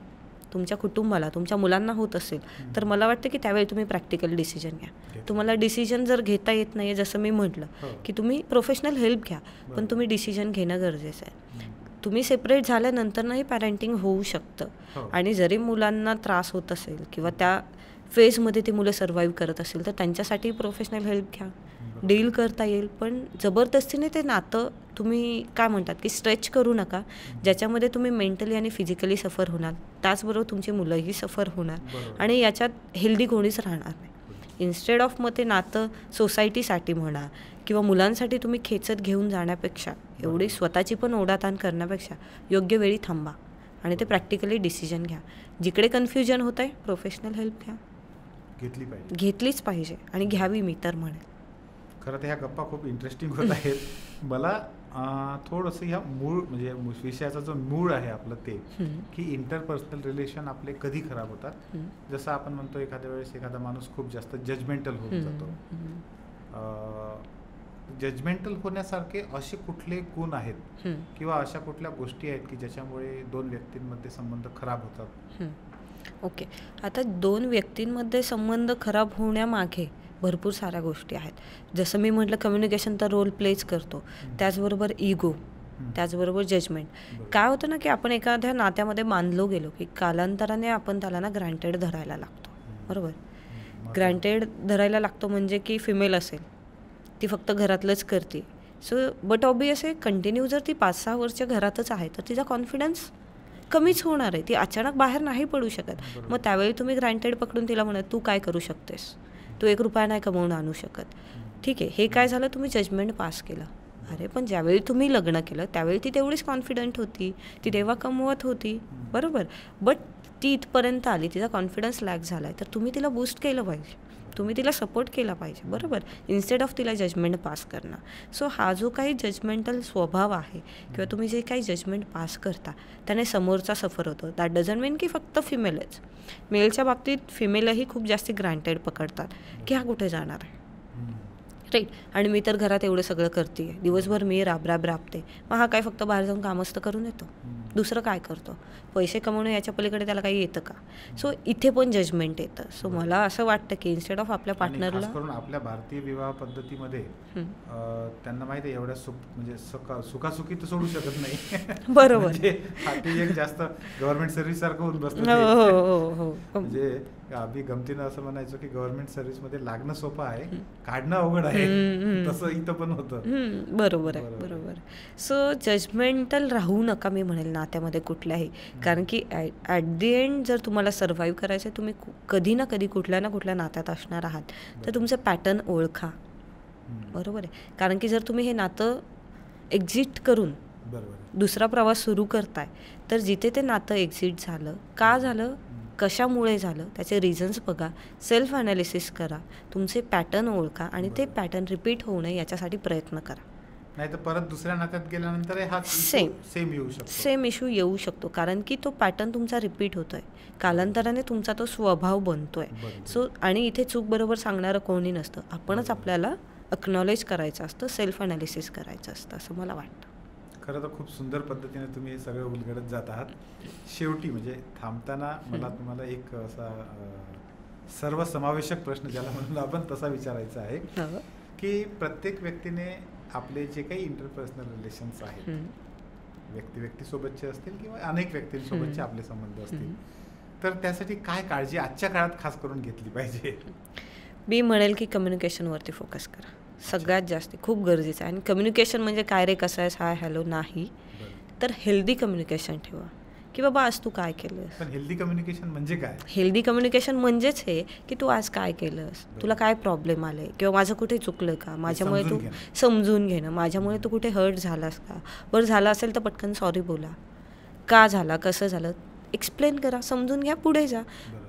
तुमच्या कुटुंबाला, तुमच्या मुलांना होत असेल तर मला वाटतं की त्यावेळी तुम्ही प्रॅक्टिकल डिसिजन घ्या. तुम्हाला डिसिजन जर घेता येत नाही, जसं मी म्हटलं की तुम्ही प्रोफेशनल हेल्प घ्या, पण तुम्ही डिसिजन घेणं गरजेचं आहे. तुम्ही सेपरेट झाल्यानंतरही पॅरेंटिंग होऊ शकतं, आणि जरी मुलांना त्रास होत असेल किंवा त्या फेजमध्ये ती मुलं सर्व्हाइव्ह करत असेल तर त्यांच्यासाठी प्रोफेशनल हेल्प घ्या, डील करता येईल. पण जबरदस्तीने ते नातं तुम्ही काय म्हणतात की स्ट्रेच करू नका, ज्याच्यामध्ये तुम्ही मेंटली आणि फिजिकली सफर होणार, त्याचबरोबर तुमची मुलंही सफर होणार, आणि याच्यात हेल्दी कोणीच राहणार नाही. इन्स्टेड ऑफ मग ते नातं सोसायटीसाठी म्हणा किंवा मुलांसाठी तुम्ही खेचत घेऊन जाण्यापेक्षा, एवढी स्वतःची पण ओढाताण करण्यापेक्षा योग्य वेळी थांबा आणि ते प्रॅक्टिकली डिसिजन घ्या. जिकडे कन्फ्युजन होत आहे प्रोफेशनल हेल्प घ्या, घेतलीच पाहिजे आणि घ्यावी मी तर म्हणेन. खरं तर ह्या गप्पा खूप इंटरेस्टिंग होत आहेत. मला थोडंसं ह्या मूळ म्हणजे विषयाचा जो मूळ आहे आपलं ते हम्म, की इंटरपर्सनल रिलेशन आपले कधी खराब होतात. हम्म, जसं आपण म्हणतो एखाद्या वेळेस एखादा माणूस खूप जास्त जजमेंटल होऊन जातो. हम्म, जजमेंटल होण्यासारखे असे कुठले गुण आहेत हम्म, किंवा अशा कुठल्या गोष्टी आहेत की ज्याच्यामुळे दोन व्यक्तींमध्ये संबंध खराब होतात? हम्म. ओके. आता 2 व्यक्तींमध्ये संबंध खराब होण्यामागे भरपूर साऱ्या गोष्टी आहेत. जसं मी म्हटलं कम्युनिकेशन तर रोल प्लेच करतो. त्याचबरोबर इगो, त्याचबरोबर जजमेंट. बरोबर. काय होतं ना की आपण एखाद्या नात्यामध्ये बांधलो गेलो की कालांतराने आपण त्याला ना ग्रँटेड धरायला लागतो. बरोबर. ग्रँटेड धरायला लागतो म्हणजे की फिमेल असेल ती फक्त घरातलंच करते. सो बट ऑबियस आहे कंटिन्यू जर ती 5-6 वर्ष घरातच आहे तर तिचा कॉन्फिडन्स कमीच होणार आहे. ती अचानक बाहेर नाही पडू शकत. बरोबर. मग त्यावेळी तुम्ही ग्रँटेड पकडून तिला म्हणत तू काय करू शकतेस, तू 1 रुपया नाही कमवून आणू शकत. ठीक आहे, हे काय झालं, तुम्ही जजमेंट पास केलं. अरे पण ज्यावेळी तुम्ही लग्न केलं त्यावेळी ती तेवढीच कॉन्फिडंट होती, ती तेव्हा कमवत होती. बरोबर. बट ती इथपर्यंत आली, तिचा कॉन्फिडन्स लॅक झाला आहे, तर तुम्ही तिला बूस्ट केलं पाहिजे, तुम्ही तिला सपोर्ट केला पाहिजे. बरोबर. इन्स्टेड ऑफ तिला जजमेंट पास करणं. सो हा जो काही जजमेंटल स्वभाव आहे किंवा तुम्ही जे काही जजमेंट पास करता त्याने समोरचा सफर होतो. दॅट डझंट मीन की फक्त फिमेलच. मेलच्या बाबतीत फिमेलही खूप जास्त ग्रँटेड पकडतात की हा कुठे जाणार आहे, राईट. आणि मी तर घरात एवढं सगळं करते, दिवसभर मी राबते, मग हा काय फक्त बाहेर जाऊन कामच तर करून येतो, दुसरं काय करतो, पैसे कमवणं याच्या पलीकडे त्याला काही येतं का? सो इथे पण जजमेंट येतं. सो मला असं वाटतं की इन्स्टेड ऑफ आपल्या आणि पार्टनरला खास करून आपल्या भारतीय विवाह पद्धतीमध्ये त्यांना माहिती आहे एवढ्या म्हणजे सुखासुखी तर सोडू शकत नाही. बरोबर. म्हणजे हाती एक जास्त गव्हर्नमेंट सर्व्हिस सारखं होऊन बसतं हो ते. हो हो हो. म्हणजे आम्ही गमतीनं असं म्हणायचो की गव्हर्नमेंट सर्व्हिसमध्ये लागणं सोपं आहे, काढणं अवघड आहे. तसं इथं पण होतं. बरोबर आहे, बरोबर. सो जजमेंटल राहू नका मी म्हणेल नात्यामध्ये कुठल्याही. कारण की ॲट दी एंड जर तुम्हाला सर्व्हाइव्ह करायचं आहे, तुम्ही कधी ना कधी कुठल्या ना कुठल्या नात्यात असणार आहात, तर तुमचं पॅटर्न ओळखा. बरोबर आहे. कारण की जर तुम्ही हे नातं एक्झिट करून बरोबर. दुसरा प्रवास सुरू करताय, तर जिथे ते नातं एक्झिट झालं, का झालं, कशामुळे झालं, त्याचे रिझन्स बघा, सेल्फ ॲनालिसिस करा, तुमचे पॅटर्न ओळखा आणि ते पॅटर्न रिपीट होऊ नये याच्यासाठी प्रयत्न करा. नाही तर परत दुसऱ्या नात्यात गेल्यानंतर हा सेम येऊ शकतो, सेम इश्यू येऊ शकतो. कारण की तो पॅटर्न तुमचा रिपीट होतोय, कालांतराने तुमचा तो स्वभाव बनतोय. सो आणि इथे चूक बरोबर सांगणारं कोणी नसतं, आपणच आपल्याला अक्नॉलेज करायचं असतं, सेल्फ ॲनालिसिस करायचं असतं, असं मला वाटतं. खरं तर खूप सुंदर पद्धतीने तुम्ही हे सगळं उलगडत जात आहात. शेवटी म्हणजे थांबताना मला तुम्हाला एक असा सर्वसमावेशक प्रश्न ज्याला म्हणून आपण तसा विचारायचा आहे हो. की प्रत्येक व्यक्तीने आपले जे काही इंटरपर्सनल रिलेशन्स आहेत, व्यक्तीसोबतचे असतील किंवा अनेक व्यक्तींसोबतचे आपले संबंध असतील, तर त्यासाठी काय काळजी आजच्या काळात खास करून घेतली पाहिजे? मी म्हणेल की कम्युनिकेशनवरती फोकस करा, सगळ्यात जास्त खूप गरजेचं आहे. आणि कम्युनिकेशन म्हणजे काय रे, कसं आहेस, हाय हॅलो नाही, तर हेल्दी कम्युनिकेशन ठेवा की बाबा आज तू काय केलंस. पण हेल्दी कम्युनिकेशन म्हणजे काय? हेल्दी कम्युनिकेशन म्हणजेच हे की तू आज काय केलंस, तुला काय प्रॉब्लेम आले किंवा माझं कुठे चुकलं का, माझ्यामुळे तू समजून घेणं, माझ्यामुळे तू कुठे हर्ट झालास का, बरं झालं असेल तर पटकन सॉरी बोला, का झाला, कसं झालं, एक्सप्लेन करा, समजून घ्या, पुढे जा.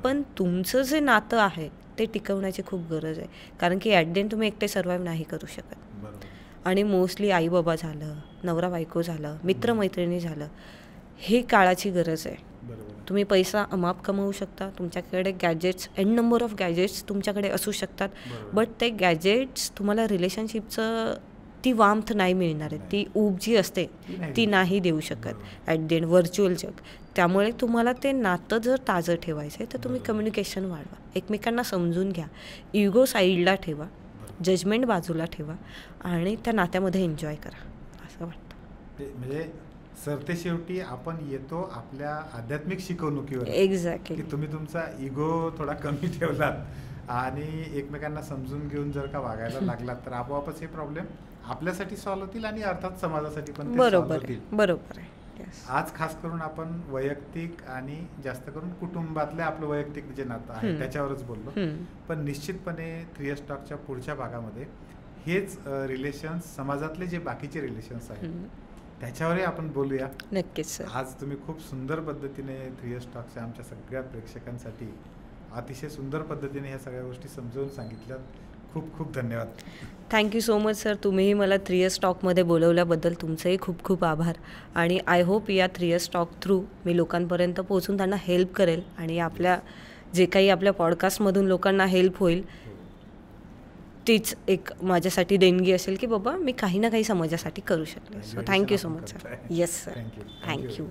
पण तुमचं जे नातं आहे ते टिकवण्याची खूप गरज आहे. कारण की ॲट द एंड तुम्ही एकटे सर्वाइव्ह नाही करू शकत. आणि मोस्टली आई बाबा झालं, नवरा बायको झालं, मित्रमैत्रिणी झालं, हे काळाची गरज आहे. तुम्ही पैसा अमाप कमवू शकता, तुमच्याकडे gadgets, an number of gadgets तुमच्याकडे असू शकतात, बट ते गॅजेट्स तुम्हाला रिलेशनशिपचं ती वार्मथ नाही मिळणार आहे, ती ऊब जी असते ती नाही देऊ शकत ॲट द एंड व्हर्च्युअल जग. त्यामुळे तुम्हाला ते नातं जर ताजं ठेवायचं आहे तर तुम्ही कम्युनिकेशन वाढवा, एकमेकांना समजून घ्या, इगो साईडला ठेवा, जजमेंट बाजूला ठेवा आणि त्या नात्यामध्ये एन्जॉय करा, असं वाटतं. म्हणजे सरते शेवटी आपण येतो आपल्या आध्यात्मिक शिकवणुकीवर. एक्झॅक्टली. की तुम्ही तुमचा इगो थोडा कमी ठेवलात आणि एकमेकांना समजून घेऊन जर का वागायला लागलात तर आपोआपच हे प्रॉब्लेम आपल्यासाठी सॉल्व्ह होतील आणि अर्थात समाजासाठी पण ते सॉल्व्ह होतील. बरोबर आहे. आज खास करून आपण वैयक्तिक आणि जास्त करून कुटुंबातले आपलं वैयक्तिक जे नातं आहे त्याच्यावरच बोललो. पण निश्चितपणे 3S टॉकच्या पुढच्या भागामध्ये हेच रिलेशन्स, समाजातले जे बाकीचे रिलेशन्स आहेत त्याच्यावरही आपण बोलूया. नक्कीच सर. आज तुम्ही खूप सुंदर पद्धतीने 3S टॉकच्या आमच्या सगळ्या प्रेक्षकांसाठी अतिशय सुंदर पद्धतीने ह्या सगळ्या गोष्टी समजावून सांगितल्यात. खूप खूप धन्यवाद. Thank you so much sir. तुम्हीही मला 3 इयर्स टॉकमध्ये बोलवल्याबद्दल तुमचेही खूप खूप आभार. आणि आय होप या 3 इयर्स टॉक थ्रू मी लोकांपर्यंत पोहोचून त्यांना हेल्प करेल आणि आपल्या जे काही आपल्या पॉडकास्टमधून लोकांना हेल्प होईल तीच एक माझ्यासाठी देणगी असेल की बाबा मी काही ना काही समाजासाठी करू शकते. So thank you so much sir. Yes sir. Thank you. Thank you.